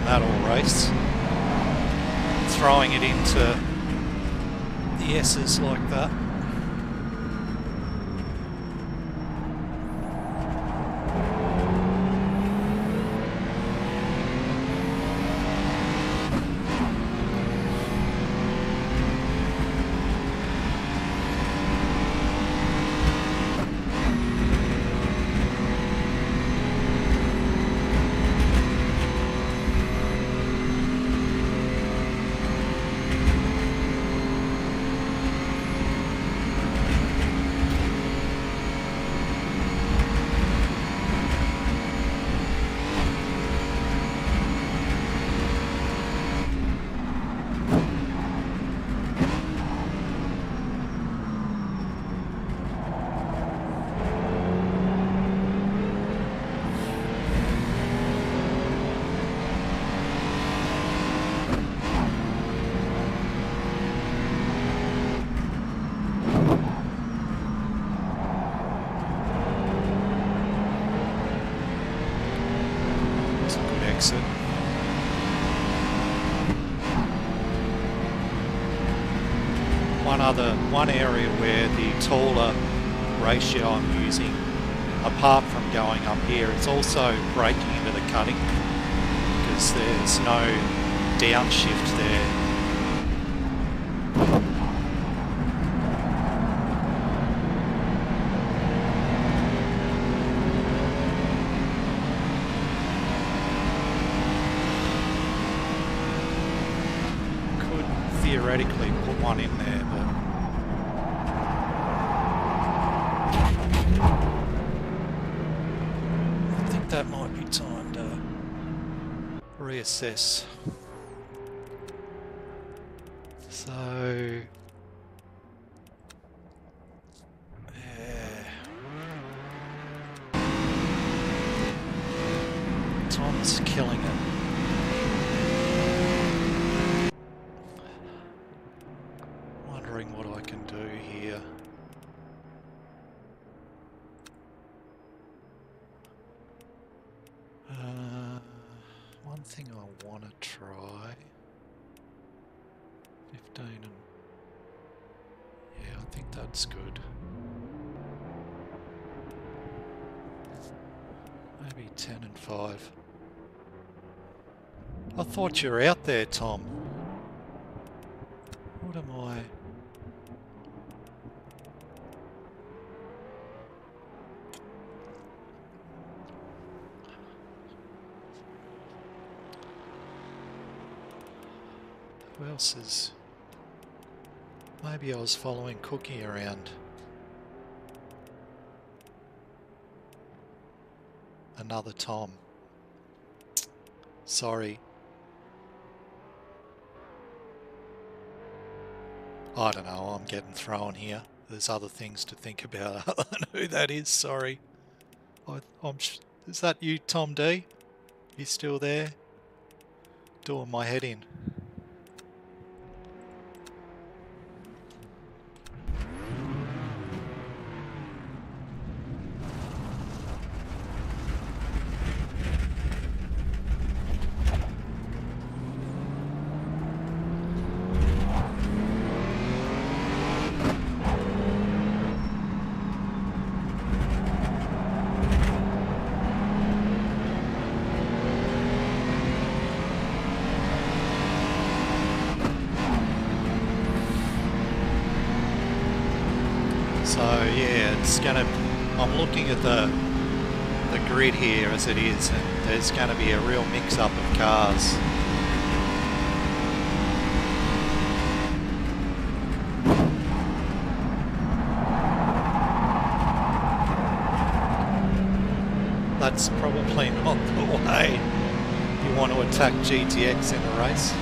Speaker 1: That all race, throwing it into the S's like that. One area where the taller ratio I'm using, apart from going up here, it's also braking into the cutting because there's no downshift there. Could theoretically put one in there, but that might be time to reassess. So, yeah. Tom's killing it. Wondering what I can do here. one thing I want to try. 15 and... yeah, I think that's good. Maybe 10 and 5. I thought you were out there, Tom. What am I? Who else is... maybe I was following Cookie around. Another Tom. Sorry. I don't know, I'm getting thrown here. There's other things to think about other than who that is, sorry. Is that you, Tom D? You still there? Doing my head in. I'm looking at the grid here as it is, and there's going to be a real mix-up of cars. That's probably not the way you want to attack GTX in a race.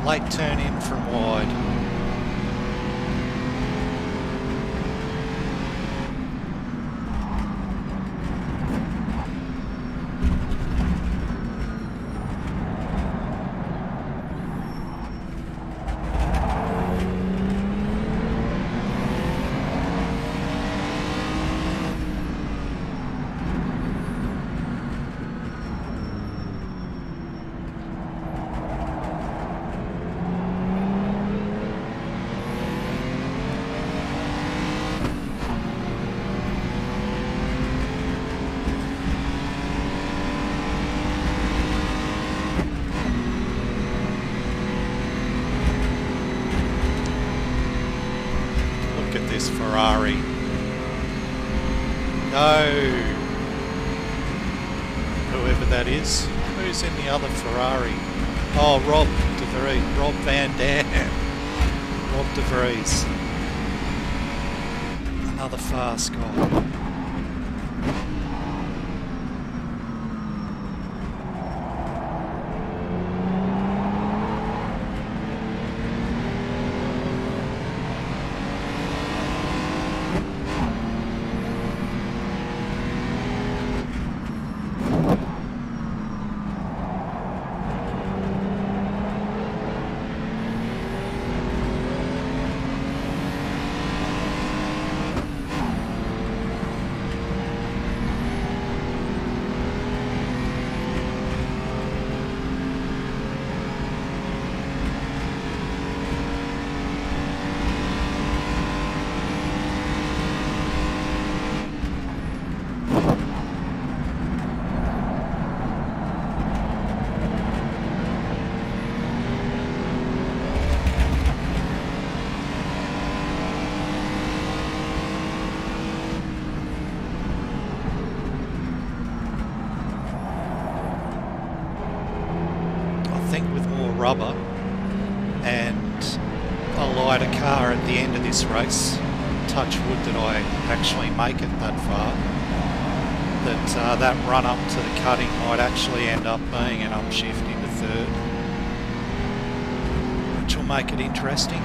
Speaker 1: Late turn in from wide. Ferrari. No. Whoever that is. Who's in the other Ferrari? Oh, Rob De Vries. Rob Van Dam. Rob De Vries. Another fast guy. Rubber and a lighter car at the end of this race. Touch wood that I actually make it that far. that that run up to the cutting might actually end up being an upshift into third, which will make it interesting.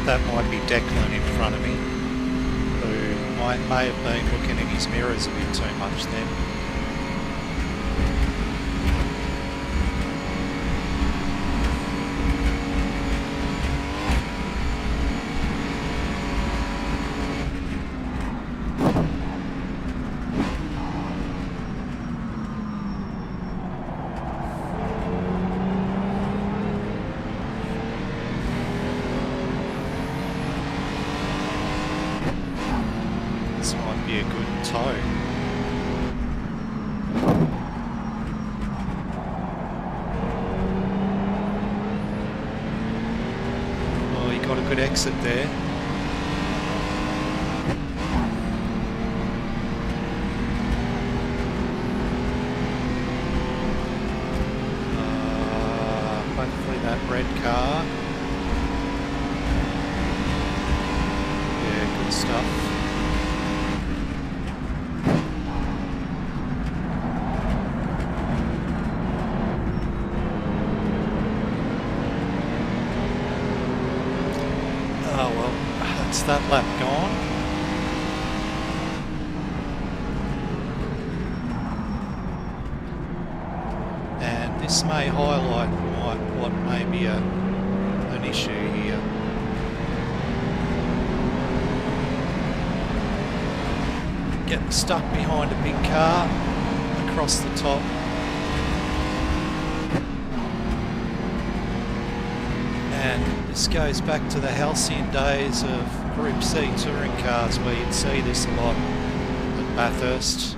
Speaker 1: That might be Declan in front of me, who may have been looking in his mirrors a bit too much then. Be a good toe. Oh, he got a good exit there. Hopefully that red car. Yeah, good stuff. Oh well, that's that lap gone. And this may highlight what may be an issue here. Getting stuck behind a big car across the top. And this goes back to the halcyon days of Group C touring cars where you'd see this a lot at Bathurst.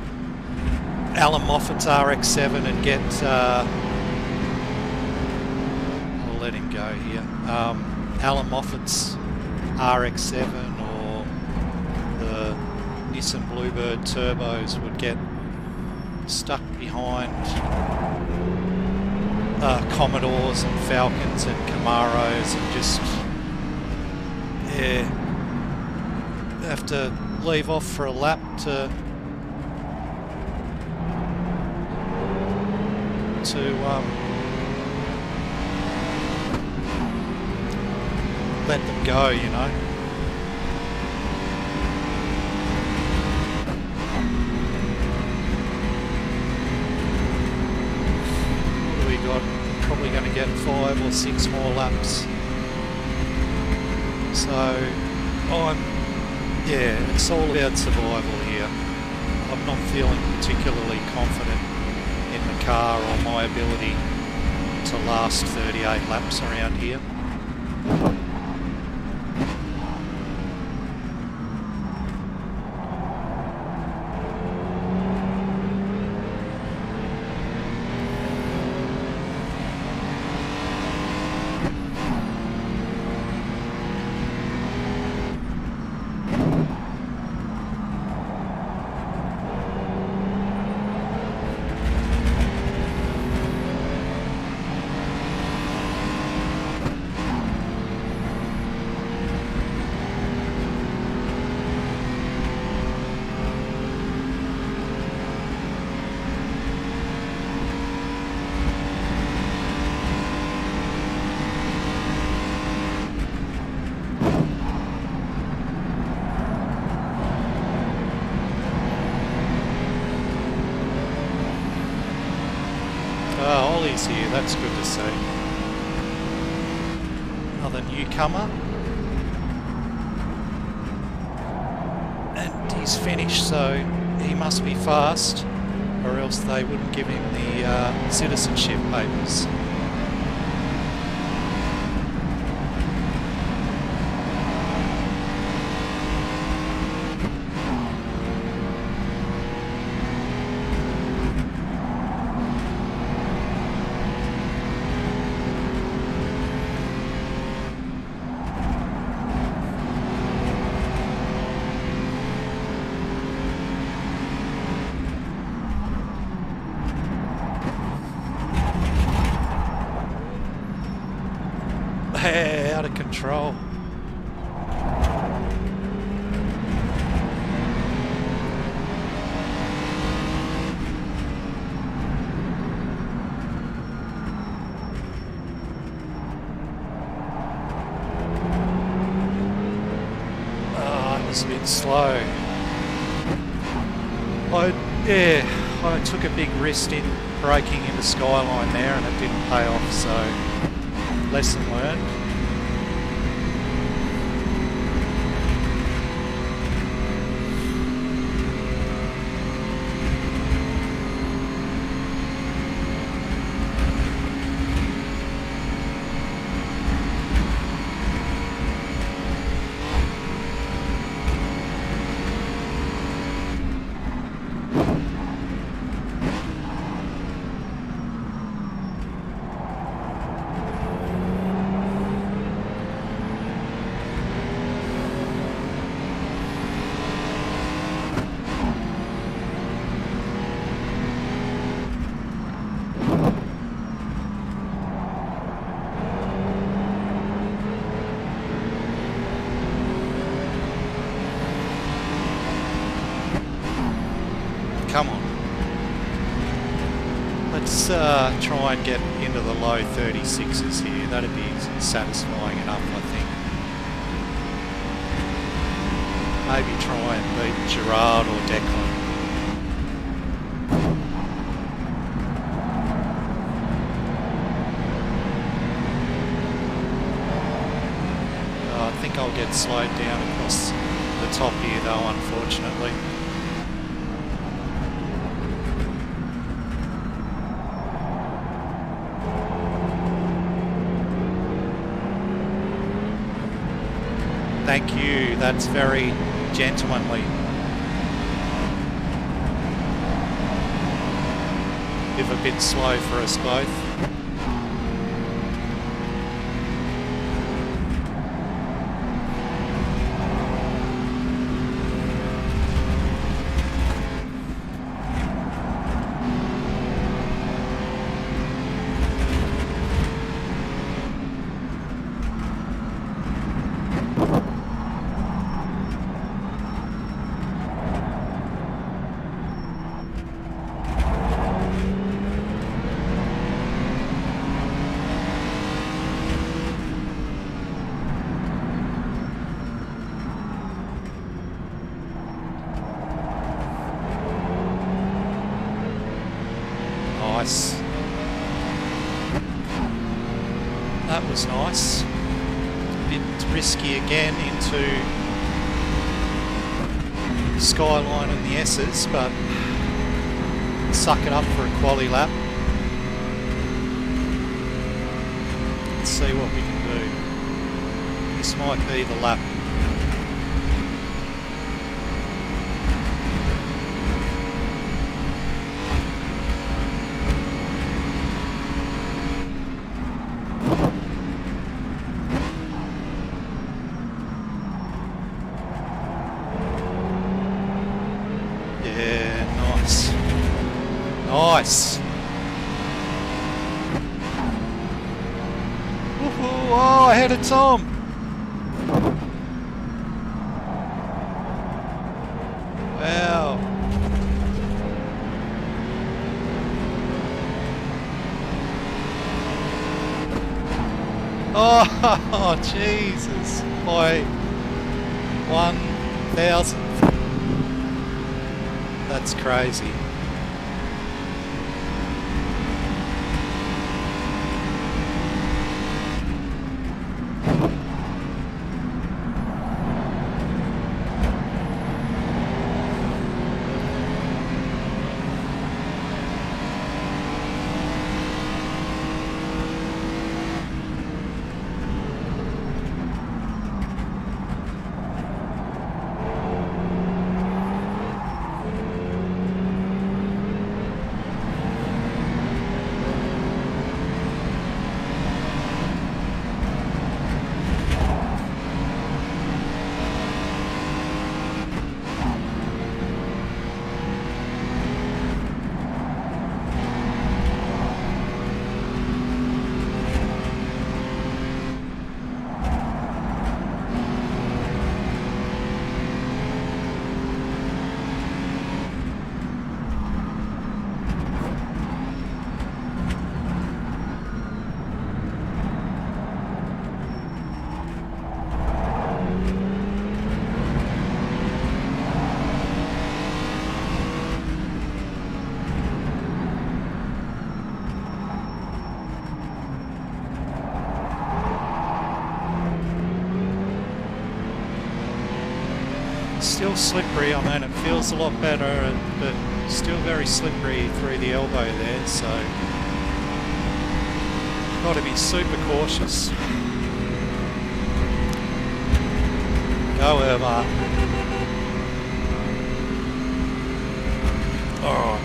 Speaker 1: Alan Moffat's RX-7 would get, I'll let him go here, Alan Moffat's RX-7 or the Nissan Bluebird turbos would get stuck behind Commodores and Falcons and Camaros and just, yeah, have to leave off for a lap to let them go, you know. What do we got? Probably going to get 5 or 6 more laps. So it's all about survival here. I'm not feeling particularly confident in the car or my ability to last 38 laps around here. Ollie's here, that's good to see. Another newcomer. And he's finished, so he must be fast, or else they wouldn't give him the citizenship papers. Out of control. Oh, it was a bit slow. I took a big risk in braking into Skyline there and it didn't pay off, so lesson learned. Come on. Let's try and get into the low 36s here. That'd be satisfying enough, I think. Maybe try and beat Gerard or Declan. I think I'll get slowed down across the top here though, unfortunately. Thank you, that's very gentlemanly. If a bit slow for us both. Nice. That was nice. A bit risky again into Skyline and the S's, but suck it up for a quali lap. Let's see what we can do. This might be the lap. Nice. Woohoo! Oh, ahead of Tom. Wow. Oh, Jesus. By 1,000th. That's crazy. Still slippery. I mean, it feels a lot better, but still very slippery through the elbow there, so got to be super cautious. Go Hamart. Oh,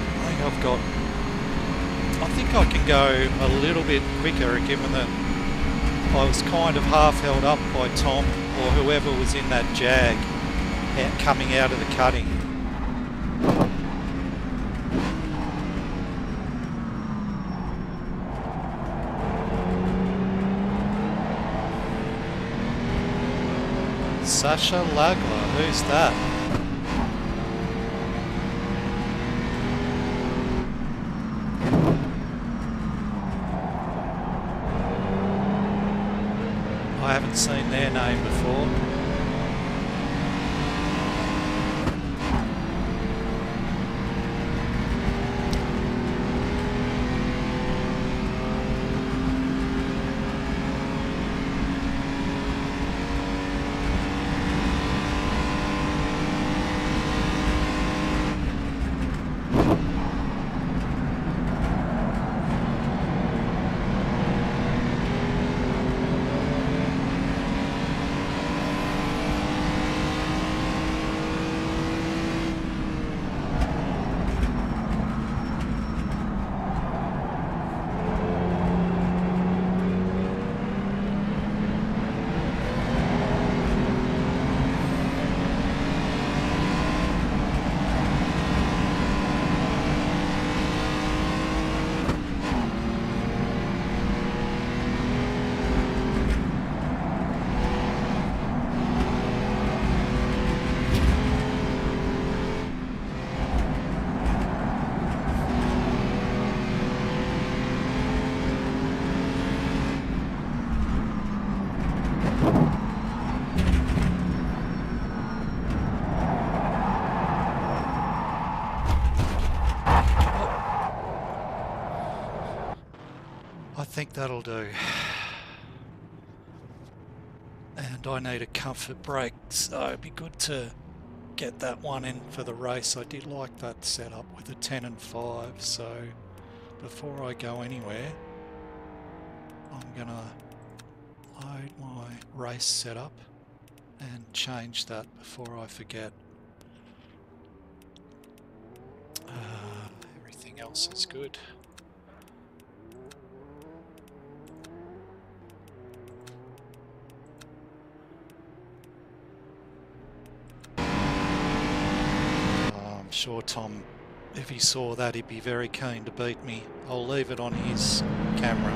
Speaker 1: I think I can go a little bit quicker, given that I was kind of half held up by Tom or whoever was in that jag coming out of the cutting. Sasha Lagler, who's that? I haven't seen their name before. I think that'll do. And I need a comfort break, so it'd be good to get that one in for the race. I did like that setup with a 10 and 5, so before I go anywhere, I'm gonna load my race setup and change that before I forget. Everything else is good. I'm sure Tom, if he saw that, he'd be very keen to beat me. I'll leave it on his camera.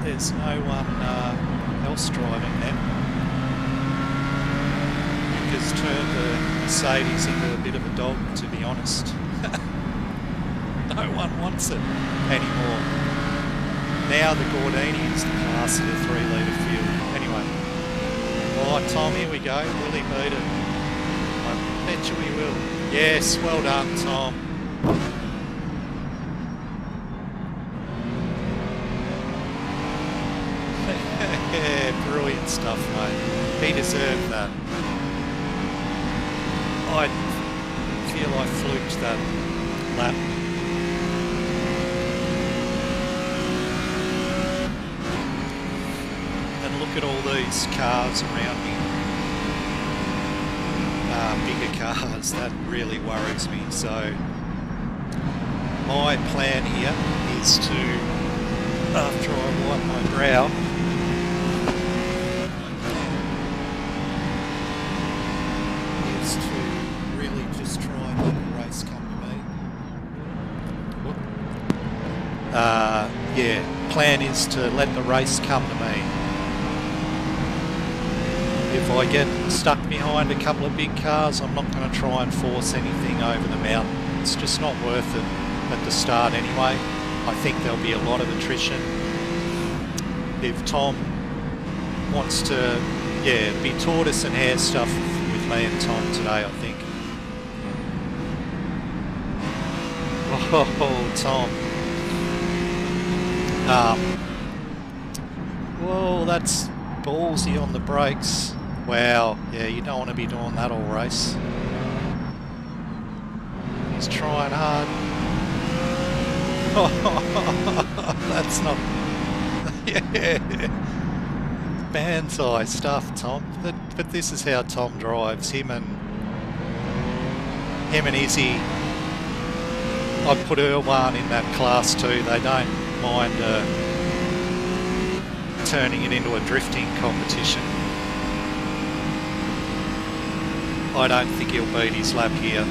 Speaker 1: There's no one else driving them. Jukka's turned the Mercedes into a bit of a dog, to be honest. No one wants it anymore. Now the Gordini is the class of the 3-litre field. Anyway, alright Tom, here we go. Will he beat it? I bet you he will. Yes, well done Tom. I feel I fluked that lap. And look at all these cars around me. Bigger cars, that really worries me. So my plan here is to, after I wipe my brow, is to really just try and let the race come to me. Yeah, plan is to let the race come to me. If I get stuck behind a couple of big cars, I'm not going to try and force anything over the mountain. It's just not worth it at the start anyway. I think there'll be a lot of attrition. If Tom wants to, be tortoise and hare stuff with me and Tom today, I think. Oh, Tom. Well, that's ballsy on the brakes. Wow, yeah, you don't want to be doing that all race. He's trying hard. Oh, that's not... Yeah. Banzai stuff, Tom. But this is how Tom drives. Him and Izzy. I put Erwan in that class too. They don't mind turning it into a drifting competition. I don't think he'll beat his lap here.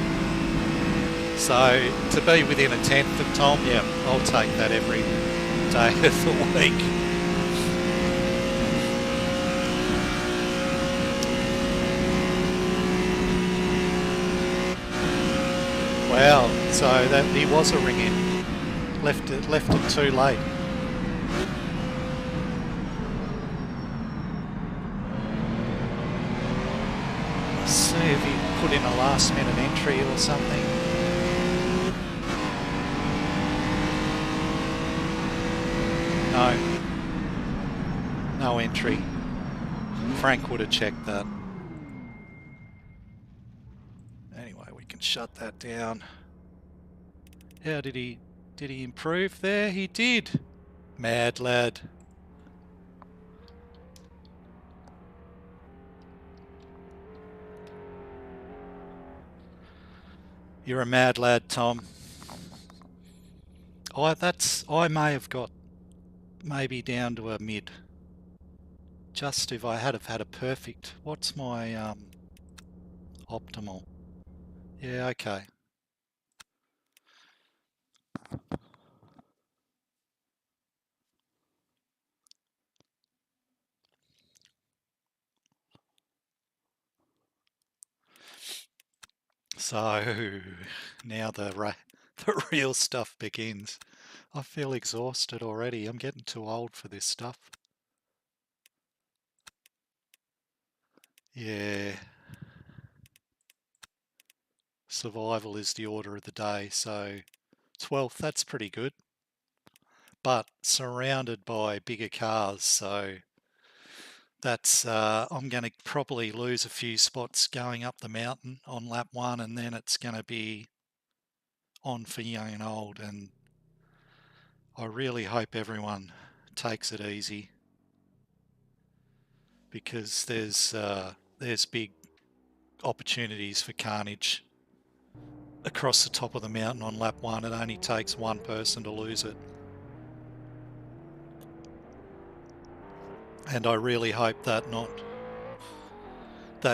Speaker 1: So to be within a tenth of Tom, yeah, I'll take that every day of the week. Wow, so that he was a ring in. Left it too late. See if he put in a last minute entry or something. No entry. Frank would have checked that. Anyway, we can shut that down. How did he improve there? He did. Mad lad. You're a mad lad, Tom. I may have got maybe down to a mid. Just if I had have had a perfect. What's my optimal? Yeah, okay. So now the real stuff begins. I feel exhausted already. I'm getting too old for this stuff. Yeah. Survival is the order of the day. So 12th, that's pretty good. But surrounded by bigger cars, so that's I'm going to probably lose a few spots going up the mountain on lap 1, and then it's going to be on for young and old. And I really hope everyone takes it easy, because there's big opportunities for carnage across the top of the mountain on lap 1. It only takes one person to lose it. And I really hope that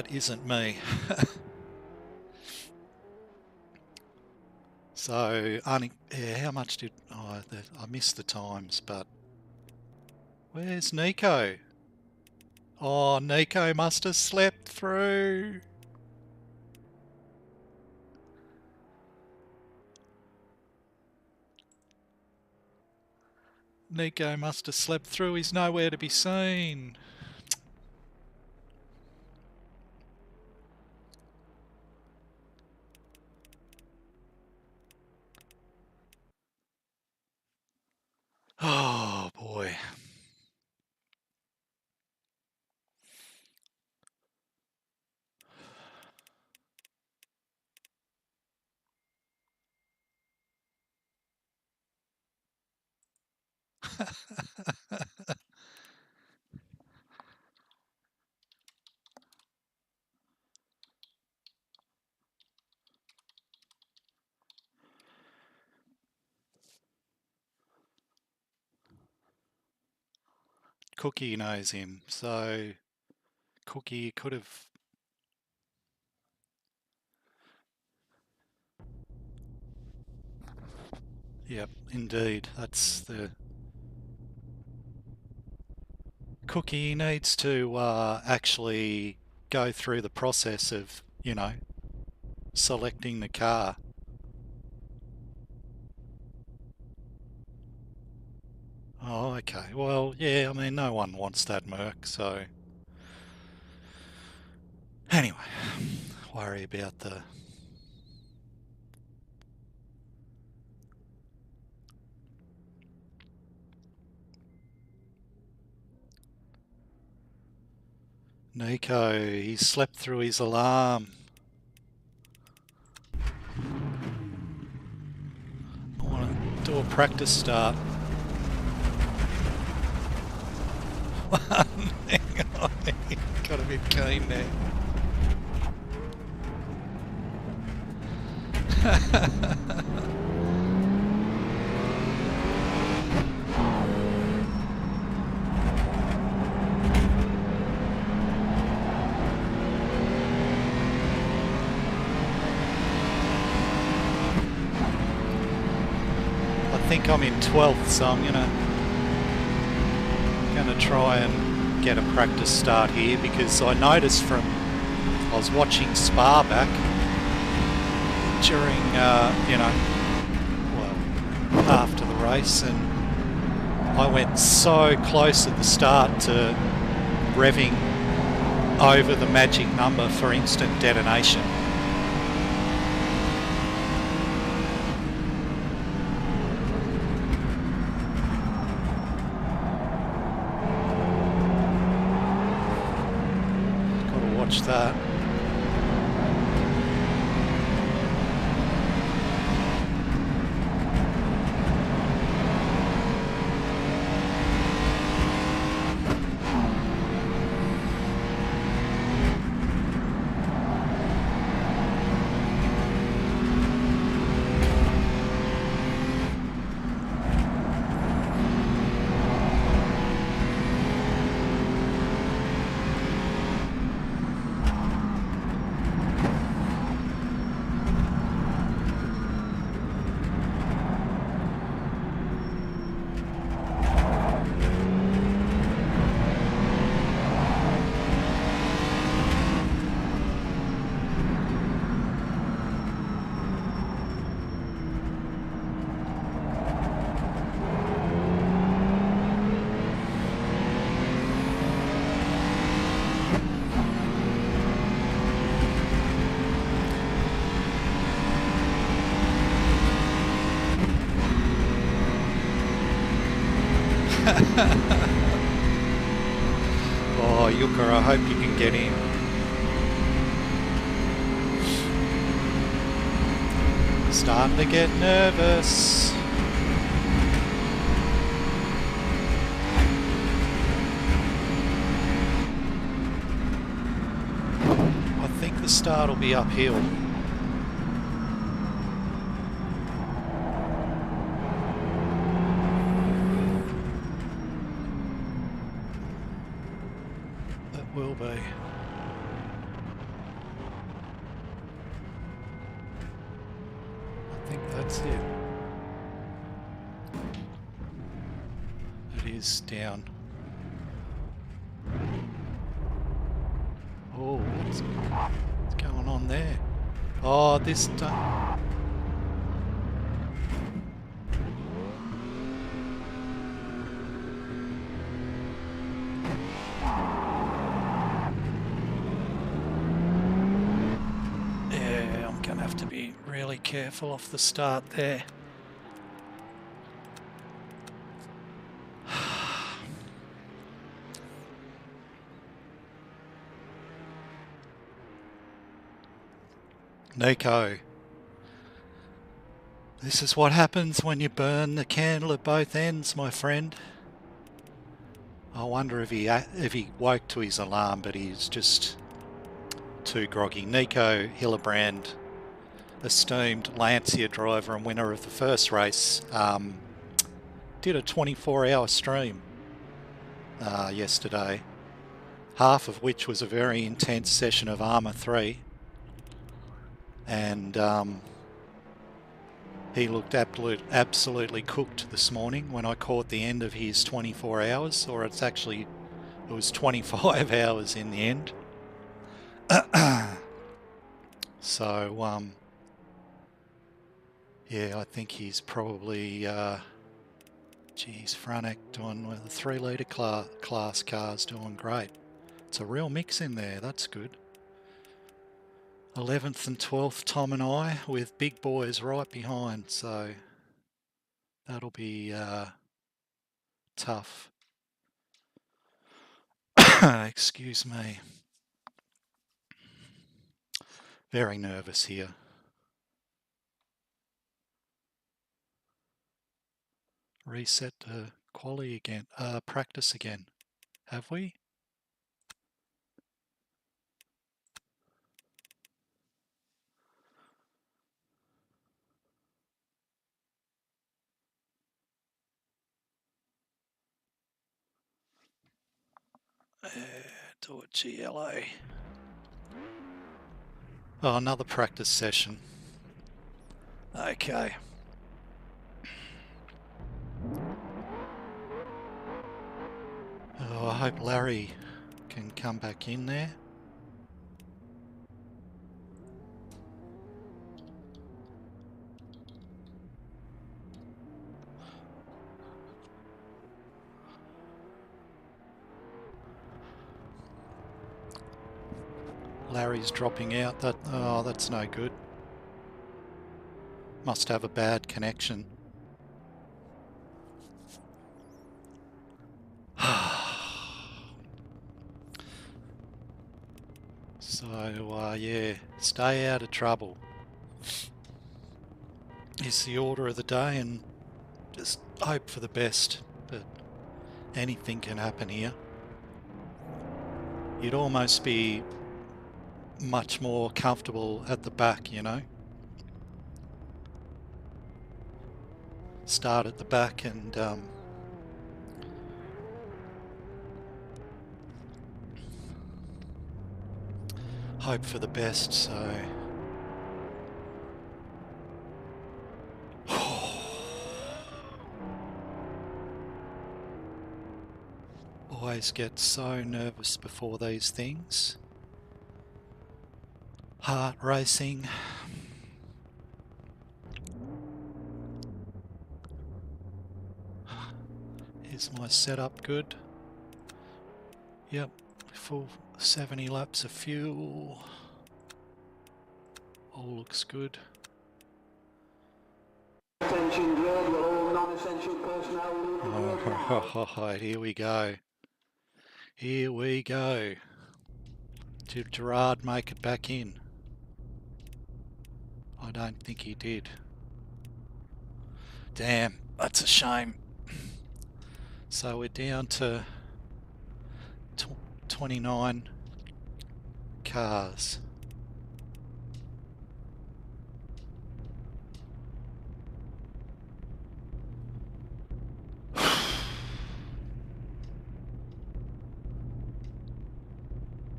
Speaker 1: isn't me. So, how much did... I missed the times, but... Where's Nico? Oh, Nico must have slept through. Nico must have slept through. He's nowhere to be seen. Oh, boy. Cookie knows him, so Cookie could have... Yep, indeed. That's the... Cookie needs to actually go through the process of, you know, selecting the car. Oh, okay. Well, yeah, I mean, no one wants that Merc, so... Anyway, worry about the... Nico, he slept through his alarm. I want to do a practice start. Hang on, got a bit keen there. I think I'm in 12th, so I'm gonna try and get a practice start here, because I noticed I was watching Spa back during after the race, and I went so close at the start to revving over the magic number for instant detonation. Watch that. Oh, Jukka, I hope you can get in. Starting to get nervous. I think the start will be uphill. Will be. I think that's it. It is down. Oh, what's going on there? Oh, this time. To be really careful off the start there. Nico, This is what happens when you burn the candle at both ends, my friend. I wonder if he woke to his alarm, but he's just too groggy. Nico Hillebrand, esteemed Lancia driver and winner of the first race, did a 24-hour stream yesterday, half of which was a very intense session of Armour 3, and he looked absolutely cooked this morning when I caught the end of his 24 hours, or it was 25 hours in the end. So, yeah, I think he's probably, Franek doing the 3 litre class cars doing great. It's a real mix in there, that's good. 11th and 12th, Tom and I, with big boys right behind, so that'll be tough. Excuse me. Very nervous here. Reset the quali again, practice again. Have we? Do it GLA. Oh, another practice session. Okay. Oh, I hope Larry can come back in there. Larry's dropping out. That's no good. Must have a bad connection. So, yeah, stay out of trouble is the order of the day, and just hope for the best, but anything can happen here. You'd almost be much more comfortable at the back, you know. Start at the back and hope for the best, so always get so nervous before these things. Heart racing. Is my setup good? Yep, full 70 laps of fuel. All looks good.
Speaker 2: Attention grid, all non-essential personnel leave the grid.
Speaker 1: Right, here we go. Here we go. Did Gerard make it back in? I don't think he did. Damn, that's a shame. So we're down to 29 cars.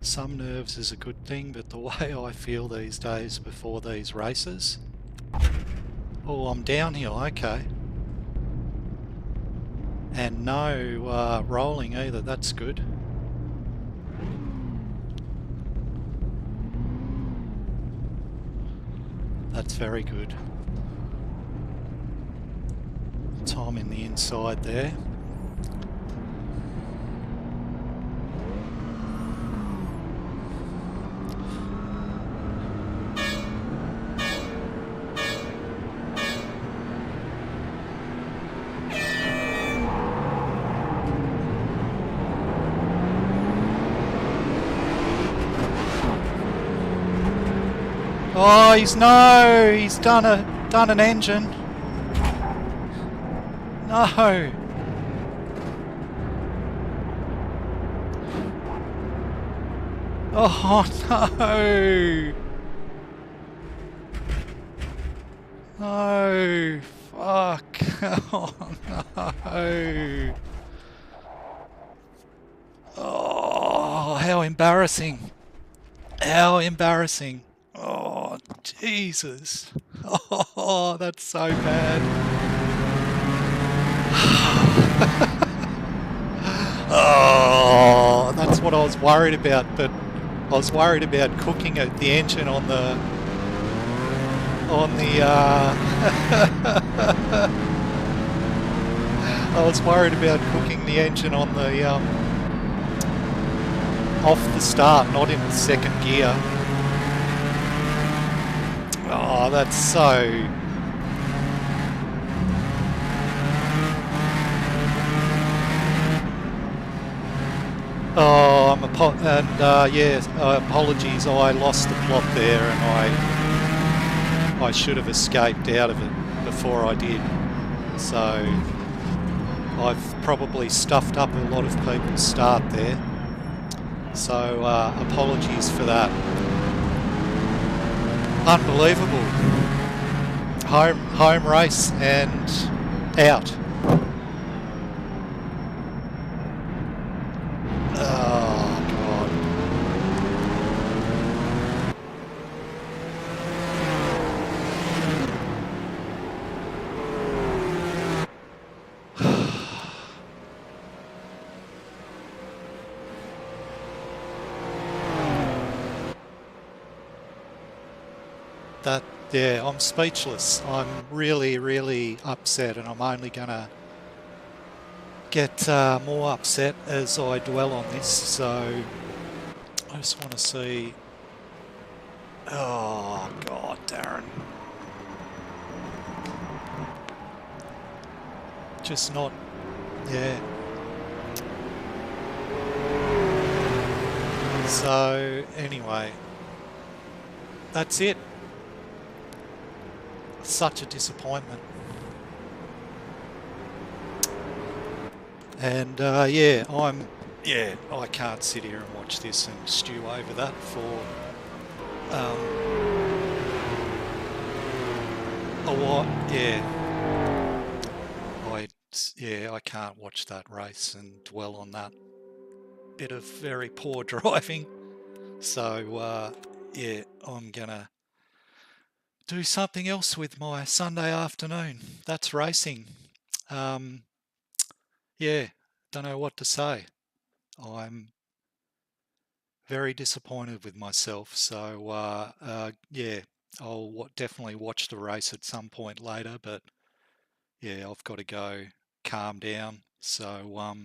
Speaker 1: Some nerves is a good thing, but the way I feel these days before these races... Oh, I'm downhill, okay. And no rolling either, that's good. That's very good. Tom in the inside there. Oh, he's done an engine. No! Oh no! No! Fuck! Oh no! Oh, how embarrassing! How embarrassing! Oh, Jesus! Oh, that's so bad. Oh, that's what I was worried about, but I was worried about cooking the engine on the I was worried about cooking the engine on the off the start, not in the second gear. Oh, that's so... Oh, apologies. I lost the plot there, and I should have escaped out of it before I did. So I've probably stuffed up a lot of people's start there. So apologies for that. Unbelievable. Home race and out. Oh, God. Yeah, I'm speechless. I'm really, really upset, and I'm only going to get more upset as I dwell on this. So I just want to see... Oh, God, Darren. Just not... Yeah. So, anyway. That's it. Such a disappointment. And I can't sit here and watch this and stew over that for a while. I can't watch that race and dwell on that bit of very poor driving. So I'm gonna do something else with my Sunday afternoon. That's racing. Don't know what to say. I'm very disappointed with myself. So I'll definitely watch the race at some point later. But yeah, I've got to go calm down. So